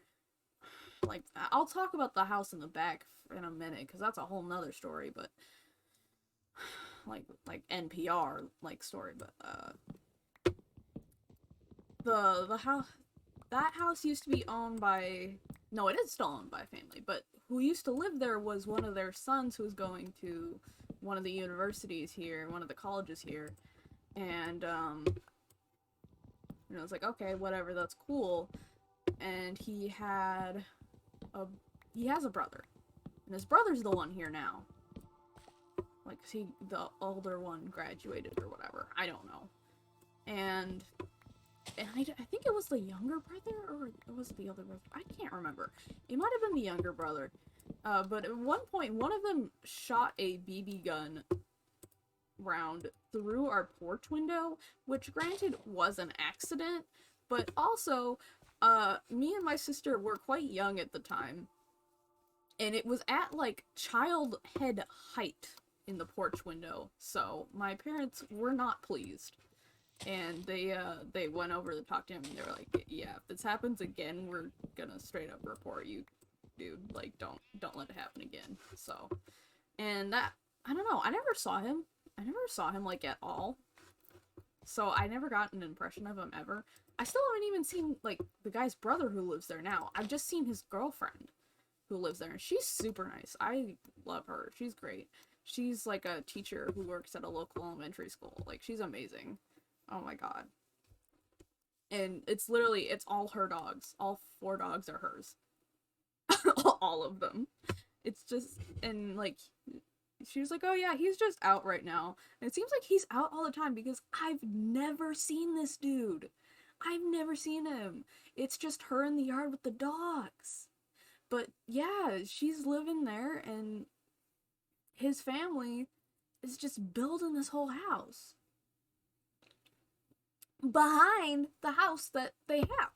Like I'll talk about the house in the back in a minute because that's a whole nother story, but like NPR like story, but the house, that house used to be owned by, no, it is still owned by a family, but who used to live there was one of their sons who was going to one of the universities here, one of the colleges here, and you know, it's like, okay, whatever, that's cool. And he has a brother, and his brother's the one here now. Like, the older one graduated or whatever. I don't know. And I think it was the younger brother, or it was the older brother. I can't remember. It might have been the younger brother. But at one point, one of them shot a BB gun round through our porch window, which granted was an accident, but also, me and my sister were quite young at the time, and it was at, like, child head height in the porch window, so my parents were not pleased. And they went over to talk to him, and they were like, yeah, if this happens again, we're gonna straight up report you, dude. Like, don't let it happen again. So, and that, I don't know, I never saw him, like, at all. So I never got an impression of him ever. I still haven't even seen, like, the guy's brother who lives there now. I've just seen his girlfriend who lives there, and she's super nice. I love her. She's great. She's, like, a teacher who works at a local elementary school. Like, she's amazing. Oh my god. And it's all her dogs. All 4 dogs are hers. All of them. It's just, and, like, she was like, oh yeah, he's just out right now. And it seems like he's out all the time because I've never seen this dude. I've never seen him. It's just her in the yard with the dogs. But yeah, she's living there, and his family is just building this whole house behind the house that they have.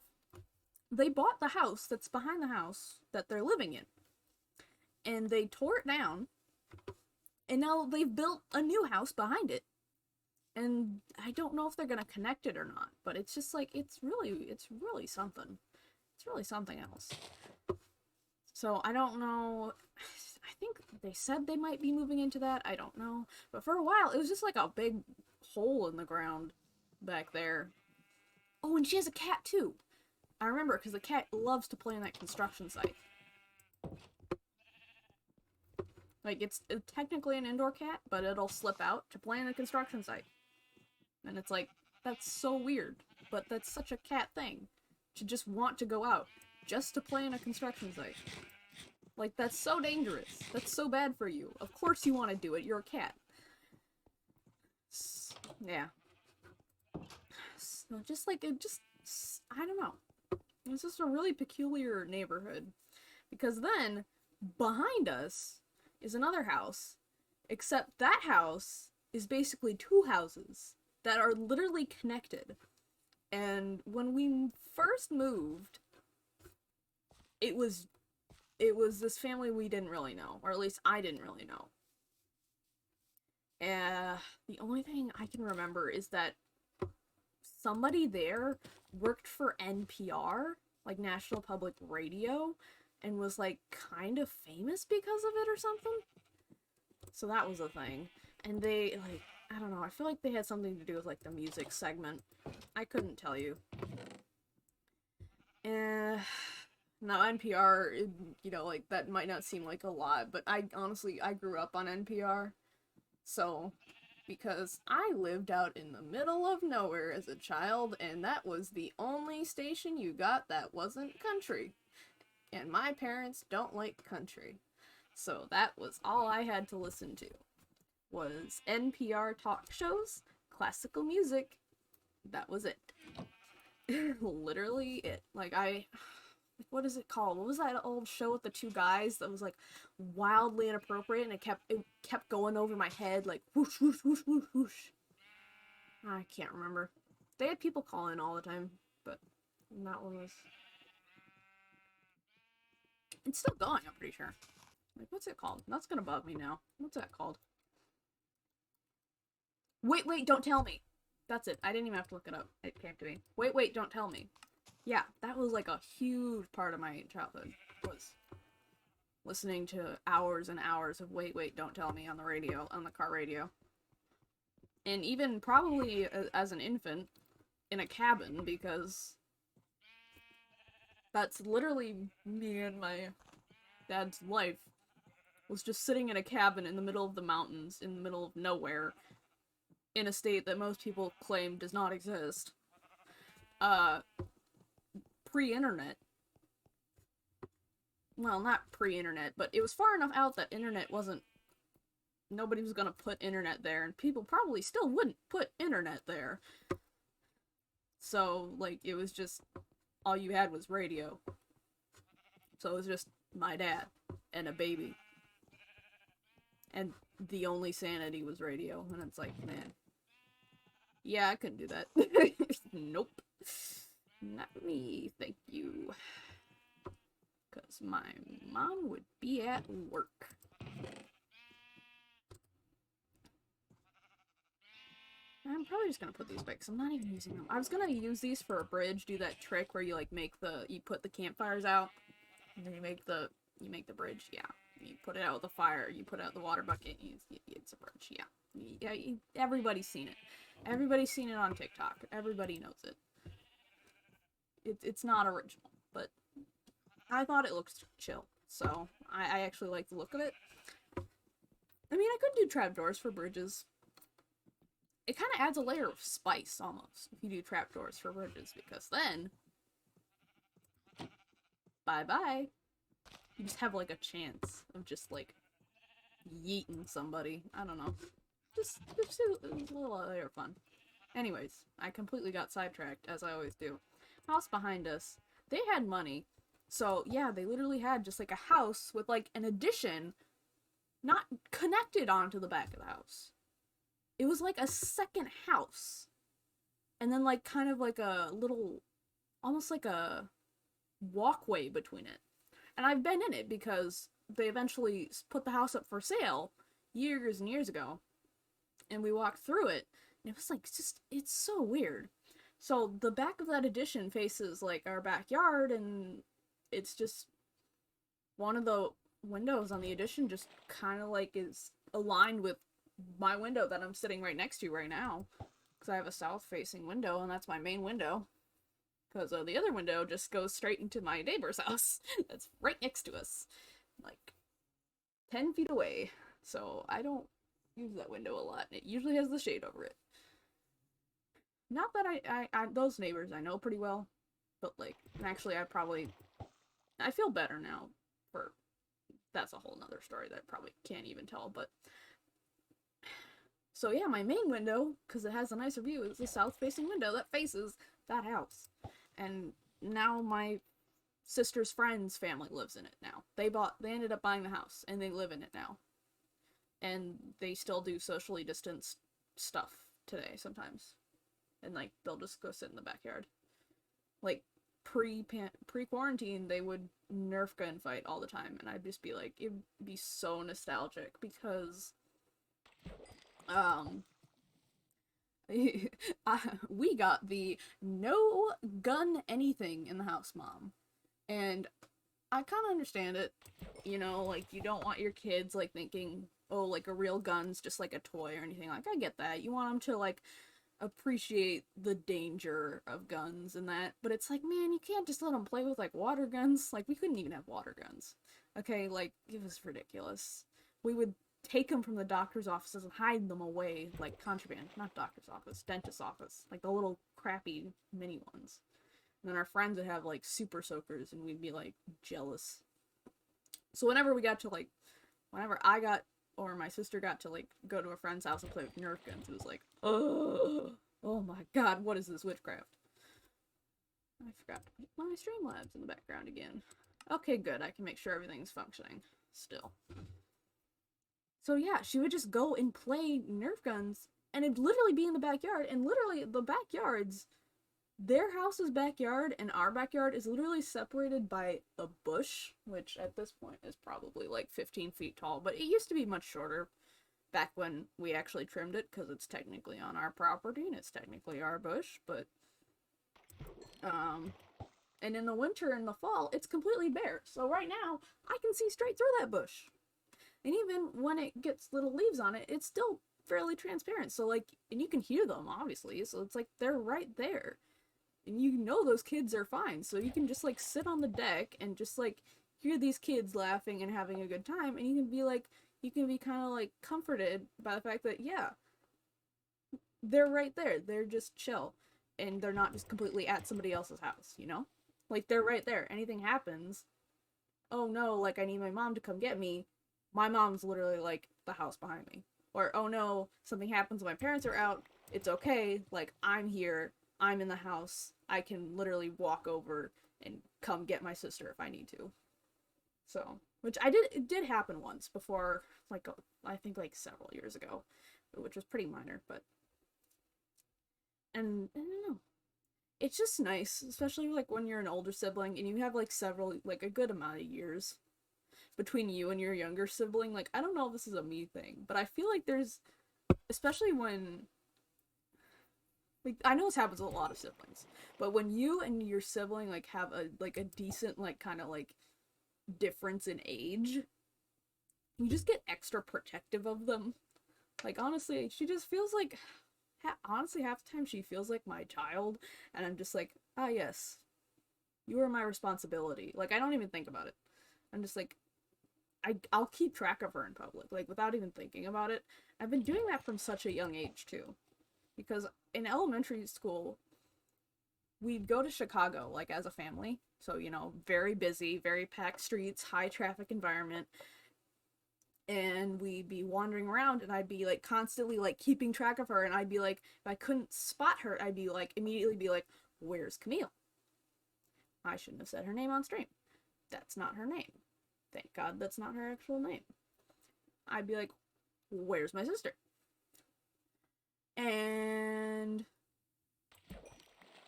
They bought the house that's behind the house that they're living in, and they tore it down, and now they've built a new house behind it. And I don't know if they're gonna connect it or not, but it's just like, it's really something. It's really something else. So I don't know. I think they said they might be moving into that. I don't know. But for a while, it was just like a big hole in the ground back there. Oh, and she has a cat too. I remember, because the cat loves to play in that construction site. Like, it's technically an indoor cat, but it'll slip out to play in a construction site. And it's like, that's so weird, but that's such a cat thing. To just want to go out, just to play in a construction site. Like, that's so dangerous. That's so bad for you. Of course you want to do it, you're a cat. Yeah. So just like, I don't know. It's just a really peculiar neighborhood. Because then, behind us is another house. Except that house is basically 2 houses that are literally connected. And when we first moved, it was this family we didn't really know, or at least I didn't really know. The only thing I can remember is that somebody there worked for NPR, like National Public Radio, and was like kind of famous because of it or something. So that was a thing. And they, like, I don't know, I feel like they had something to do with, like, the music segment. I couldn't tell you. Now, NPR, you know, like, that might not seem like a lot, but I grew up on NPR. So, because I lived out in the middle of nowhere as a child, and that was the only station you got that wasn't country. And my parents don't like country. So that was all I had to listen to. Was NPR talk shows, classical music. That was it. Literally it. Like, like, what is it called? What was that old show with the two guys that was like wildly inappropriate and it kept going over my head like whoosh whoosh whoosh whoosh whoosh. I can't remember. They had people call in all the time, but that one was. It's still going, I'm pretty sure. Like, what's it called? That's gonna bug me now. What's that called? Wait, don't tell me. That's it. I didn't even have to look it up. It came to me. Wait, don't tell me. Yeah, that was like a huge part of my childhood, was listening to hours and hours of Wait, don't tell me on the radio, on the car radio. And even probably as an infant in a cabin, because that's literally me and my dad's life, was just sitting in a cabin in the middle of the mountains, in the middle of nowhere, in a state that most people claim does not exist. Pre-internet. Well, not pre-internet, but it was far enough out that internet wasn't... Nobody was gonna put internet there, and people probably still wouldn't put internet there. So, like, it was just... all you had was radio. So it was just my dad and a baby. And the only sanity was radio, and it's like, man. Yeah, I couldn't do that. Nope. Not me, thank you. Because my mom would be at work. I'm probably just gonna put these back, because I'm not even using them. I was gonna use these for a bridge, do that trick where you, like, you put the campfires out, and then you make the bridge, yeah. You put it out with the fire, you put out the water bucket, it's a bridge, yeah. Yeah, everybody's seen it. Everybody's seen it on TikTok. Everybody knows it. It's not original, but I thought it looked chill, so I actually like the look of it. I mean, I could do trapdoors for bridges. It kind of adds a layer of spice, almost, if you do trapdoors for bridges, because then... bye-bye. You just have, like, a chance of just, like, yeeting somebody. I don't know. Just a little layer of fun. Anyways, I completely got sidetracked, as I always do. House behind us, they had money. So, yeah, they literally had just, like, a house with, like, an addition not connected onto the back of the house. It was, like, a second house. And then, like, kind of like a little, almost like a walkway between it. And I've been in it because they eventually put the house up for sale years and years ago. And we walked through it, and it was like, it's so weird. So the back of that addition faces, like, our backyard, and it's just one of the windows on the addition just kind of, like, is aligned with my window that I'm sitting right next to right now. Because I have a south-facing window, and that's my main window. Because the other window just goes straight into my neighbor's house. That's right next to us. Like, 10 feet away. So I don't use that window a lot. It usually has the shade over it. Not that I those neighbors I know pretty well. But, like, actually I feel better now for... That's a whole nother story that I probably can't even tell, but... So yeah, my main window, because it has a nicer view, is the south-facing window that faces that house. And now my sister's friend's family lives in it now. They ended up buying the house, and they live in it now. And they still do socially distanced stuff today, sometimes. And, like, they'll just go sit in the backyard. Like, pre-quarantine, they would Nerf gun fight all the time, and I'd just be like, it'd be so nostalgic, because... we got the no gun anything in the house mom. And I kind of understand it. You know, like, you don't want your kids, like, thinking, oh, like, a real gun's just, like, a toy or anything. Like, I get that. You want them to, like, appreciate the danger of guns and that. But it's like, man, you can't just let them play with, like, water guns. Like, we couldn't even have water guns. Okay, like, it was ridiculous. We would take them from the doctor's offices and hide them away, like, contraband. Not doctor's office, dentist's office. Like, the little crappy mini ones. And then our friends would have, like, super soakers, and we'd be, like, jealous. So whenever I got, or my sister got to, like, go to a friend's house and play with Nerf guns, it was like, oh my god, what is this witchcraft? I forgot to put my Streamlabs in the background again. Okay, good. I can make sure everything's functioning still. So yeah, she would just go and play Nerf guns, and it'd literally be in the backyard, and literally the backyards, their house's backyard and our backyard is literally separated by a bush, which at this point is probably like 15 feet tall, but it used to be much shorter back when we actually trimmed it, because it's technically on our property and it's technically our bush, but and in the winter and the fall it's completely bare. So right now I can see straight through that bush, and even when it gets little leaves on it, it's still fairly transparent. So like, and you can hear them obviously, so it's like they're right there, and you know those kids are fine, so you can just like sit on the deck and just like hear these kids laughing and having a good time, and you can be like, you can be kind of like comforted by the fact that yeah, they're right there, they're just chill, and they're not just completely at somebody else's house, you know? Like, they're right there. Anything happens, oh no, like I need my mom to come get me, my mom's literally like the house behind me. Or oh no, something happens, my parents are out, it's okay, like I'm here, I'm in the house, I can literally walk over and come get my sister if I need to. So, which it did happen once before, like, I think like several years ago, which was pretty minor, but, and I don't know. It's just nice, especially like when you're an older sibling and you have like several, like a good amount of years between you and your younger sibling. Like, I don't know if this is a me thing, but I feel like there's, especially when, like, I know this happens with a lot of siblings, but when you and your sibling like have a decent like kind of like difference in age, you just get extra protective of them. Like, honestly, she just feels like, honestly, half the time she feels like my child, and I'm just like, ah, yes, you are my responsibility. Like, I don't even think about it. I'm just like, I'll keep track of her in public, like, without even thinking about it. I've been doing that from such a young age, too. Because in elementary school, we'd go to Chicago, like, as a family. So, you know, very busy, very packed streets, high traffic environment. And we'd be wandering around, and I'd be, like, constantly, like, keeping track of her. And I'd be like, if I couldn't spot her, I'd be like, immediately be like, where's Camille? I shouldn't have said her name on stream. That's not her name. Thank God that's not her actual name. I'd be like, where's my sister? And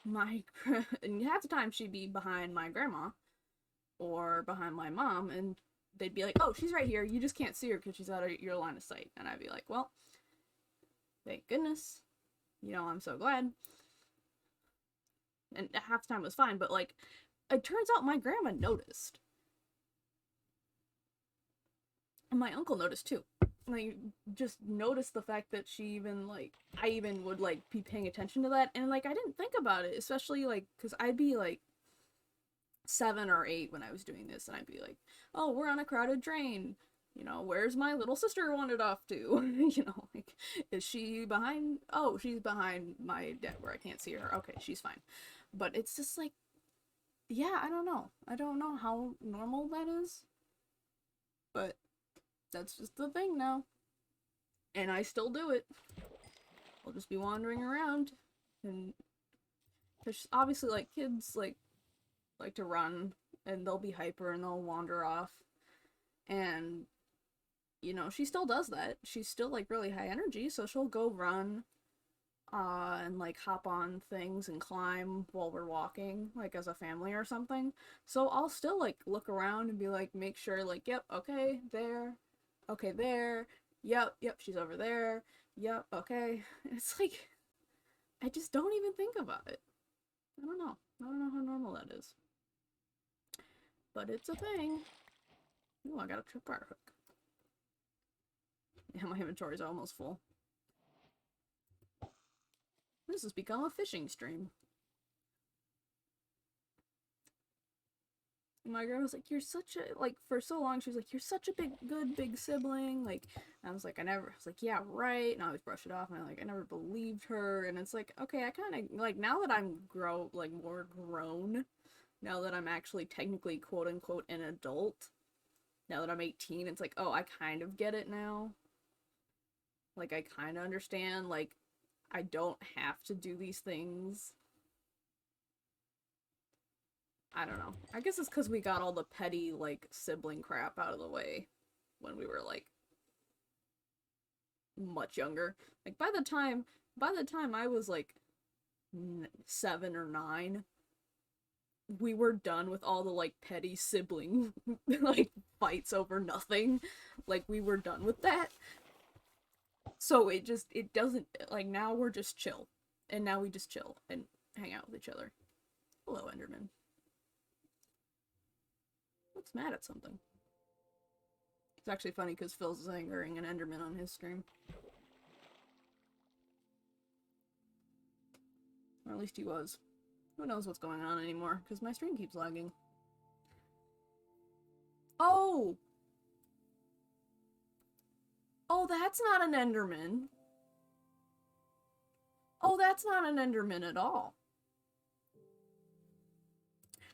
and half the time she'd be behind my grandma or behind my mom, and they'd be like, oh, she's right here, you just can't see her because she's out of your line of sight. And I'd be like, well, thank goodness, you know, I'm so glad. And half the time it was fine, but like, it turns out my grandma noticed. And my uncle noticed too. Like, just noticed the fact that she even, like, I even would, like, be paying attention to that, and, like, I didn't think about it, especially, like, because I'd be, like, 7 or 8 when I was doing this, and I'd be like, oh, we're on a crowded train, you know, where's my little sister wandered off to? You know, like, is she behind? Oh, she's behind my deck where I can't see her. Okay, she's fine. But it's just, like, yeah, I don't know how normal that is, but that's just the thing now. And I still do it. I'll just be wandering around, and because obviously, like, kids like to run, and they'll be hyper and they'll wander off, and you know, she still does that. She's still like really high energy, so she'll go run and like hop on things and climb while we're walking, like as a family or something. So I'll still like look around and be like, make sure, like, yep, okay, there, okay, there, yep, she's over there, yep, okay. It's like, I just don't even think about it. I don't know how normal that is, but it's a thing. Ooh, I got a tripwire hook. Yeah, my inventory's almost full. This has become a fishing stream. My girl was like, you're such a, like, for so long she was like, you're such a big sibling, like, and I was like, I was like, yeah, right, and I always brush it off, and I never believed her, and it's like, okay, I kind of, like, now that I'm more grown, now that I'm actually technically quote-unquote an adult, now that I'm 18, it's like, oh, I kind of get it now, like, I kind of understand, like, I don't have to do these things I don't know. I guess it's because we got all the petty, like, sibling crap out of the way when we were, like, much younger. Like, by the time I was, like, 7 or 9, we were done with all the, like, petty sibling, like, fights over nothing. Like, we were done with that. So it doesn't, like, now we're just chill. And now we just chill and hang out with each other. Hello, Enderman. Looks mad at something. It's actually funny because Phil's angering an Enderman on his stream. Or at least he was. Who knows what's going on anymore, because my stream keeps lagging. Oh! Oh, that's not an Enderman. Oh, that's not an Enderman at all.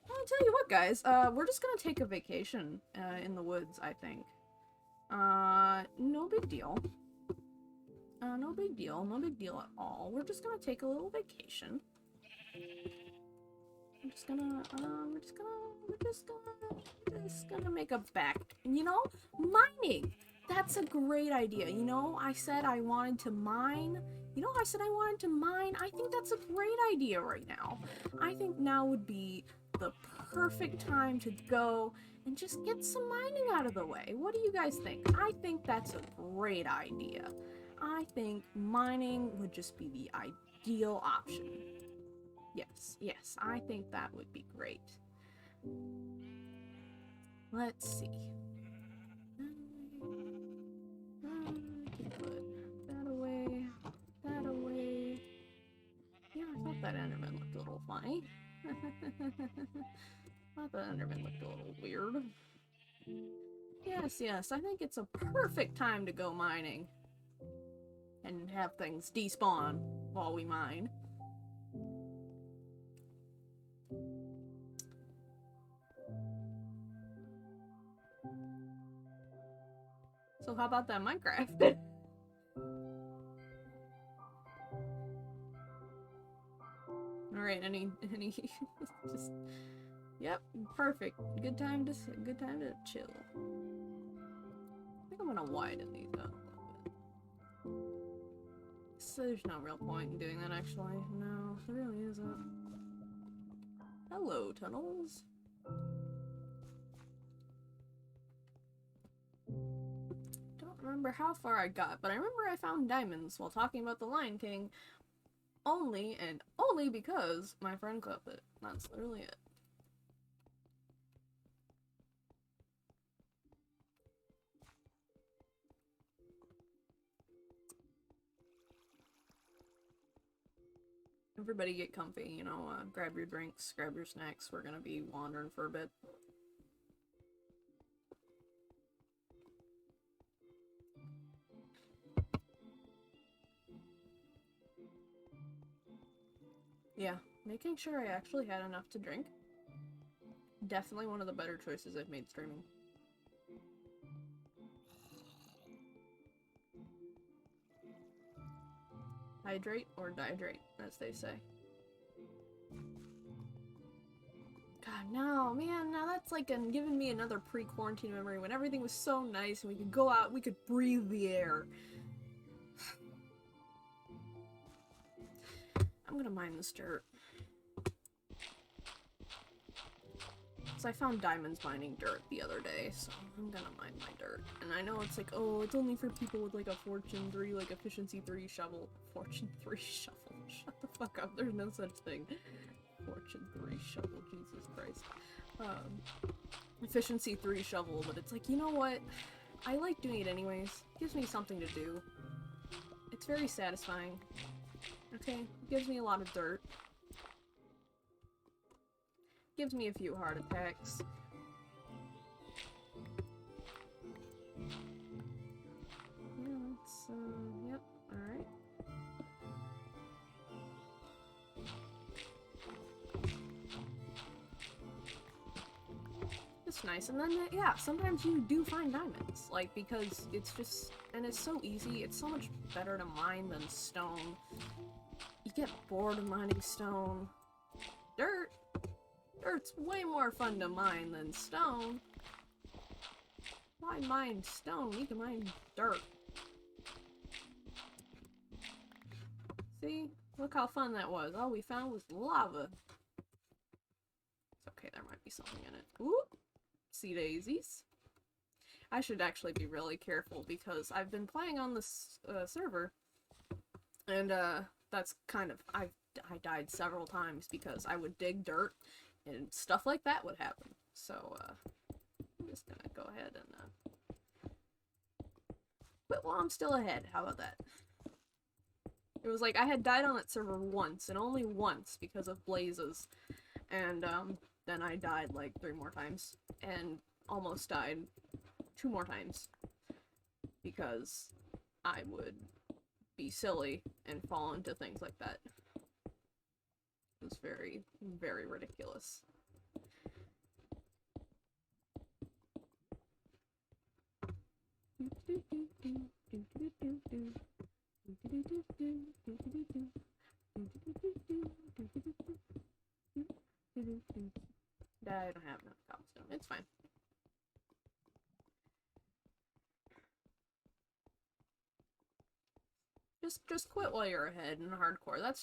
I'll tell you what, guys. We're just gonna take a vacation in the woods, I think. No big deal. No big deal. No big deal at all. We're just gonna take a little vacation. We're just gonna make a back. You know, mining. That's a great idea. You know, I said I wanted to mine. You know, I said I wanted to mine. I think that's a great idea right now. I think now would be the perfect time to go and just get some mining out of the way. What do you guys think? I think that's a great idea. I think mining would just be the ideal option. Yes, yes, I think that would be great. Let's see. That away. That away. Yeah, I thought that Enderman looked a little funny. Thought that Enderman looked a little weird. Yes, yes, I think it's a perfect time to go mining. And have things despawn while we mine. So how about that Minecraft? Alright, any just yep, perfect. Good time to chill. I think I'm gonna widen these up a little bit. So there's no real point in doing that actually. No, there really isn't. Hello, tunnels. Don't remember how far I got, but I remember I found diamonds while talking about the Lion King. Only and only because my friend clipped it. That's literally it. Everybody get comfy, you know, grab your drinks, grab your snacks. We're gonna be wandering for a bit. Yeah, making sure I actually had enough to drink. Definitely one of the better choices I've made streaming. Hydrate or dihydrate, as they say. God, no, man, now that's like giving me another pre-quarantine memory when everything was so nice and we could go out, we could breathe the air. I'm gonna mine this dirt. So I found diamonds mining dirt the other day, so I'm gonna mine my dirt. And I know it's like, oh, it's only for people with like a Fortune 3, like Efficiency 3 shovel. Fortune 3 shovel. Shut the fuck up, there's no such thing. Fortune 3 shovel, Jesus Christ. Efficiency 3 shovel, but it's like, you know what? I like doing it anyways. It gives me something to do. It's very satisfying. Okay, it gives me a lot of dirt. Gives me a few heart attacks. Yeah, that's, yep, alright. It's nice, and then, yeah, sometimes you do find diamonds, like, because it's just, and it's so easy, it's so much better to mine than stone. You get bored of mining stone. Dirt! Dirt's way more fun to mine than stone. Why mine stone? We can mine dirt. See? Look how fun that was. All we found was lava. It's okay, there might be something in it. Ooh! Sea daisies. I should actually be really careful because I've been playing on this server, and that's kind of I died several times because I would dig dirt and stuff like that would happen. So I'm just gonna go ahead and quit while I'm still ahead. How about that? It was like I had died on that server once and only once because of blazes, and then I died like 3 more times and almost died 2 more times because I would be silly and fall into things like that. It was very, very ridiculous. I don't have enough cobblestone. It's fine. Just quit while you're ahead in hardcore. That's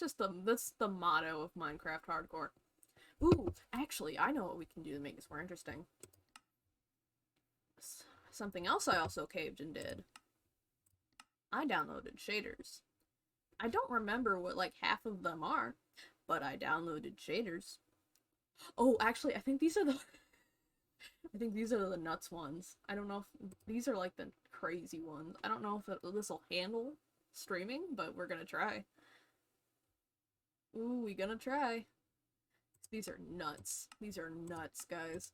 the motto of Minecraft hardcore. Ooh, actually, I know what we can do to make this more interesting. Something else I also caved and did. I downloaded shaders. I don't remember what like half of them are, but I downloaded shaders. Oh, actually, I think these are the I think these are the nuts ones. I don't know if these are like the crazy ones. I don't know if this will handle streaming, but we're gonna try. Ooh, we gonna try. These are nuts. These are nuts, guys.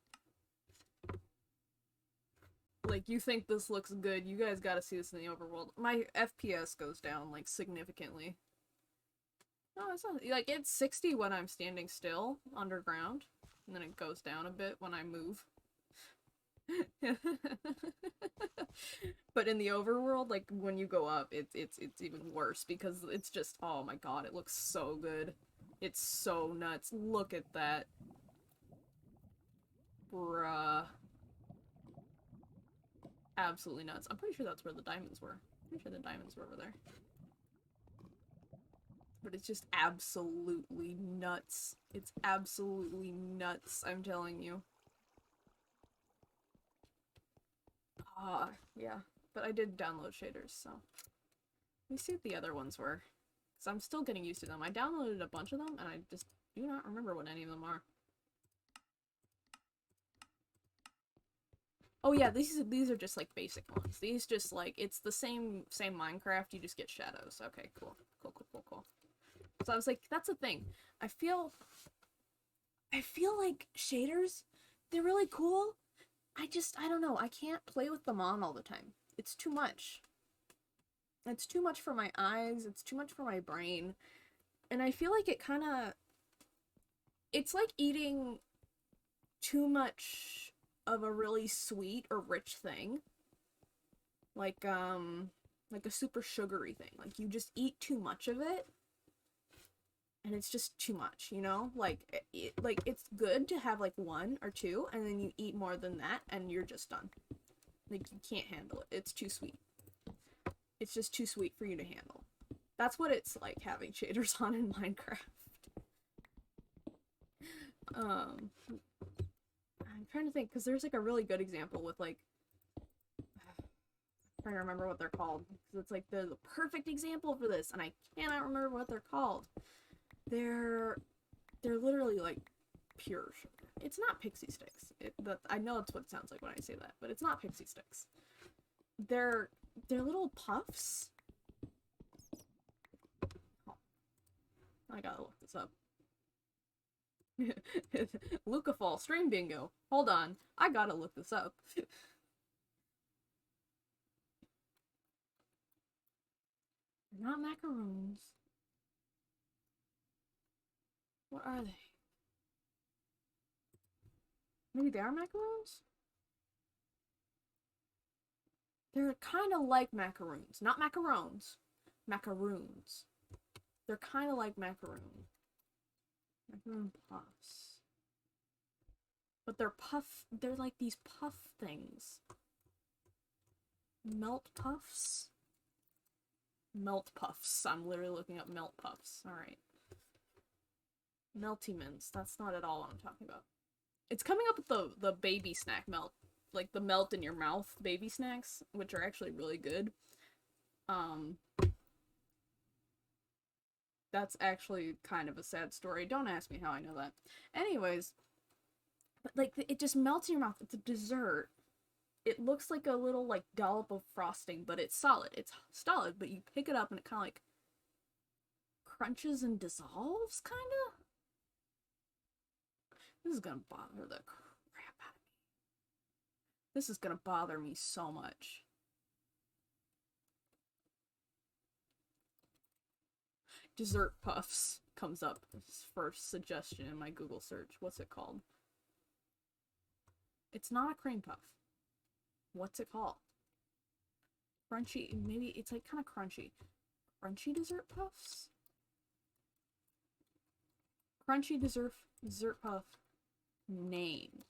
Like, you think this looks good, you guys gotta see this in the overworld. My FPS goes down, like, significantly. No, it's not, like, it's 60 when I'm standing still, underground, and then it goes down a bit when I move. But in the overworld, like, when you go up, it's even worse, because it's just, oh my god, it looks so good. It's so nuts. Look at that. Bruh. Absolutely nuts. I'm pretty sure that's where the diamonds were. Pretty sure the diamonds were over there. But it's just absolutely nuts. It's absolutely nuts, I'm telling you. Yeah. But I did download shaders, so. Let me see what the other ones were. Because I'm still getting used to them. I downloaded a bunch of them, and I just do not remember what any of them are. Oh yeah, these are just like basic ones. These just like it's the same Minecraft, you just get shadows. Okay, cool. Cool. So I was like, that's the thing. I feel like shaders, they're really cool. I don't know, I can't play with them on all the time. It's too much. It's too much for my eyes, it's too much for my brain. And I feel like it's like eating too much of a really sweet or rich thing. Like a super sugary thing. Like, you just eat too much of it, and it's just too much, you know? Like, it's good to have, like, 1 or 2, and then you eat more than that, and you're just done. Like, you can't handle it. It's too sweet. It's just too sweet for you to handle. That's what it's like having shaders on in Minecraft. I'm trying to think, because there's, like, a really good example with, like, I'm trying to remember what they're called, because it's, like, the perfect example for this, and I cannot remember what they're called. They're literally, like, pure sugar. It's not pixie sticks. I know that's what it sounds like when I say that, but it's not pixie sticks. They're little puffs. Oh, I gotta look this up. Lucafall stream bingo. Hold on, I gotta look this up. They're not macaroons. What are they? Maybe they are macaroons? They're kind of like macaroons. Not macarons. Macaroons. They're kind of like macaroon. Macaroon puffs. But they're like these puff things. Melt puffs? Melt puffs. I'm literally looking up melt puffs. Alright. Melty mints. That's not at all what I'm talking about. It's coming up with the baby snack melt. Like the melt in your mouth baby snacks, which are actually really good. That's actually kind of a sad story. Don't ask me how I know that. Anyways, but like it just melts in your mouth. It's a dessert. It looks like a little like dollop of frosting, but it's solid. It's solid, but you pick it up and it kind of like crunches and dissolves, kind of. This is gonna bother the crap out of me. This is gonna bother me so much. Dessert puffs comes up as first suggestion in my Google search. What's it called? It's not a cream puff. What's it called? Crunchy, maybe it's like kind of crunchy. Crunchy dessert puffs? Crunchy dessert puff name.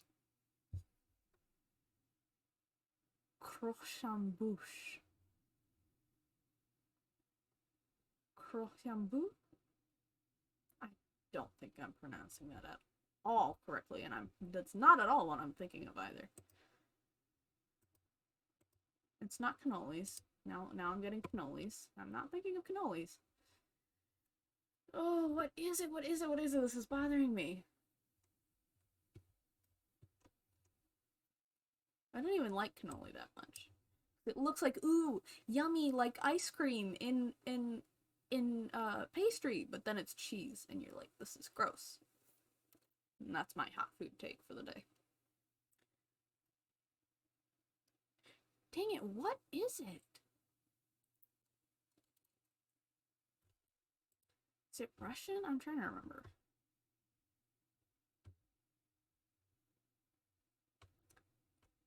Crochambush. Crochambu? I don't think I'm pronouncing that at all correctly, and that's not at all what I'm thinking of either. It's not cannolis. Now I'm getting cannolis. I'm not thinking of cannolis. Oh, what is it? What is it? What is it? This is bothering me. I don't even like cannoli that much. It looks like, ooh, yummy, like ice cream in pastry, but then it's cheese, and you're like, this is gross. And that's my hot food take for the day. Dang it, what is it? Is it Russian? I'm trying to remember.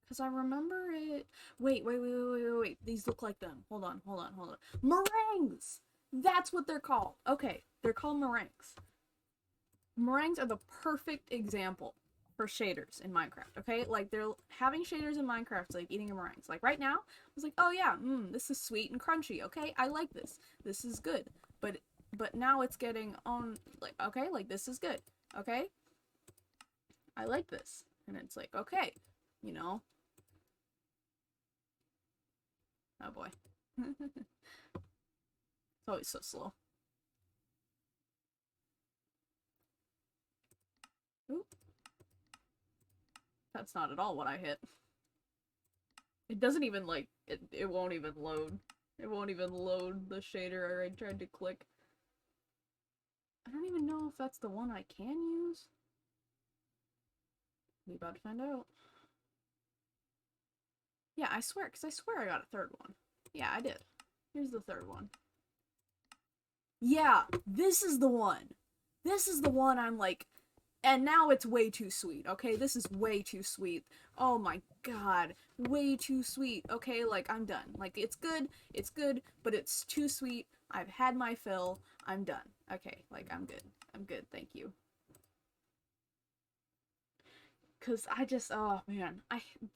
Because I remember it. Wait. These look like them. Hold on. Meringues! That's what they're called. Okay, they're called meringues. Meringues are the perfect example for shaders in Minecraft, okay? Like, they're having shaders in Minecraft, like eating a meringues. Like, right now, I was like, oh yeah, this is sweet and crunchy, okay? I like this. This is good. But now it's getting on, like, okay, like, this is good, okay? I like this. And it's like, okay, you know? Oh boy. It's always so slow. Oop. That's not at all what I hit. It doesn't even, like, it won't even load. It won't even load the shader I tried to click. I don't even know if that's the one I can use. We about to find out. Yeah, I swear, because I swear I got a third one. Yeah, I did. Here's the third one. Yeah, this is the one. This is the one I'm like, and now it's way too sweet, okay? This is way too sweet. Oh my god. Way too sweet, okay? Like, I'm done. Like, it's good, but it's too sweet. I've had my fill. I'm done. Okay, like, I'm good. I'm good, thank you. Because I just, oh man.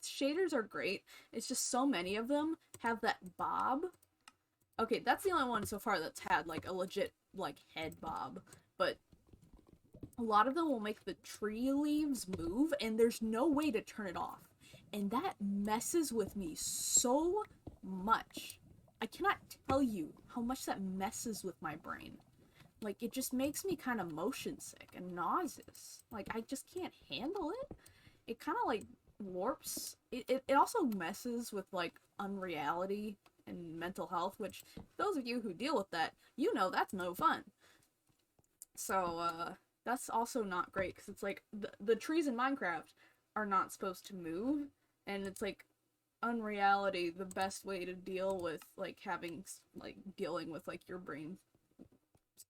Shaders are great. It's just so many of them have that bob. Okay, that's the only one so far that's had, like, a legit, like, head bob. But a lot of them will make the tree leaves move, and there's no way to turn it off. And that messes with me so much. I cannot tell you how much that messes with my brain. Like, it just makes me kind of motion sick and nauseous. Like, I just can't handle it. It kind of, like, warps. It also messes with, like, unreality and mental health, which, those of you who deal with that, you know that's no fun. So, that's also not great, because it's like, the trees in Minecraft are not supposed to move, and it's like, unreality, the best way to deal with, like, dealing with, like, your brain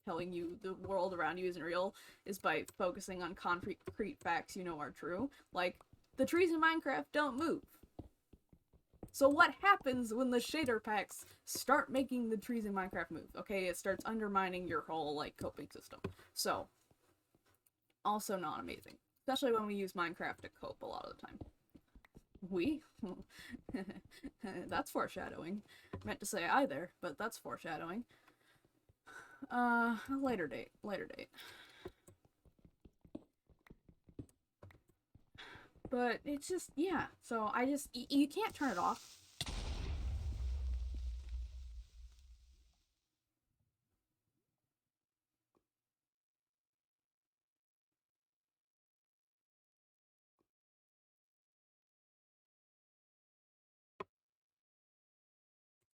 telling you the world around you isn't real is by focusing on concrete facts you know are true. Like, the trees in Minecraft don't move. So what happens when the shader packs start making the trees in Minecraft move? Okay, it starts undermining your whole, like, coping system. So, also not amazing. Especially when we use Minecraft to cope a lot of the time. We? That's foreshadowing. Meant to say I there, but that's foreshadowing. Later date. Later date. But it's just, yeah. So I just, you can't turn it off.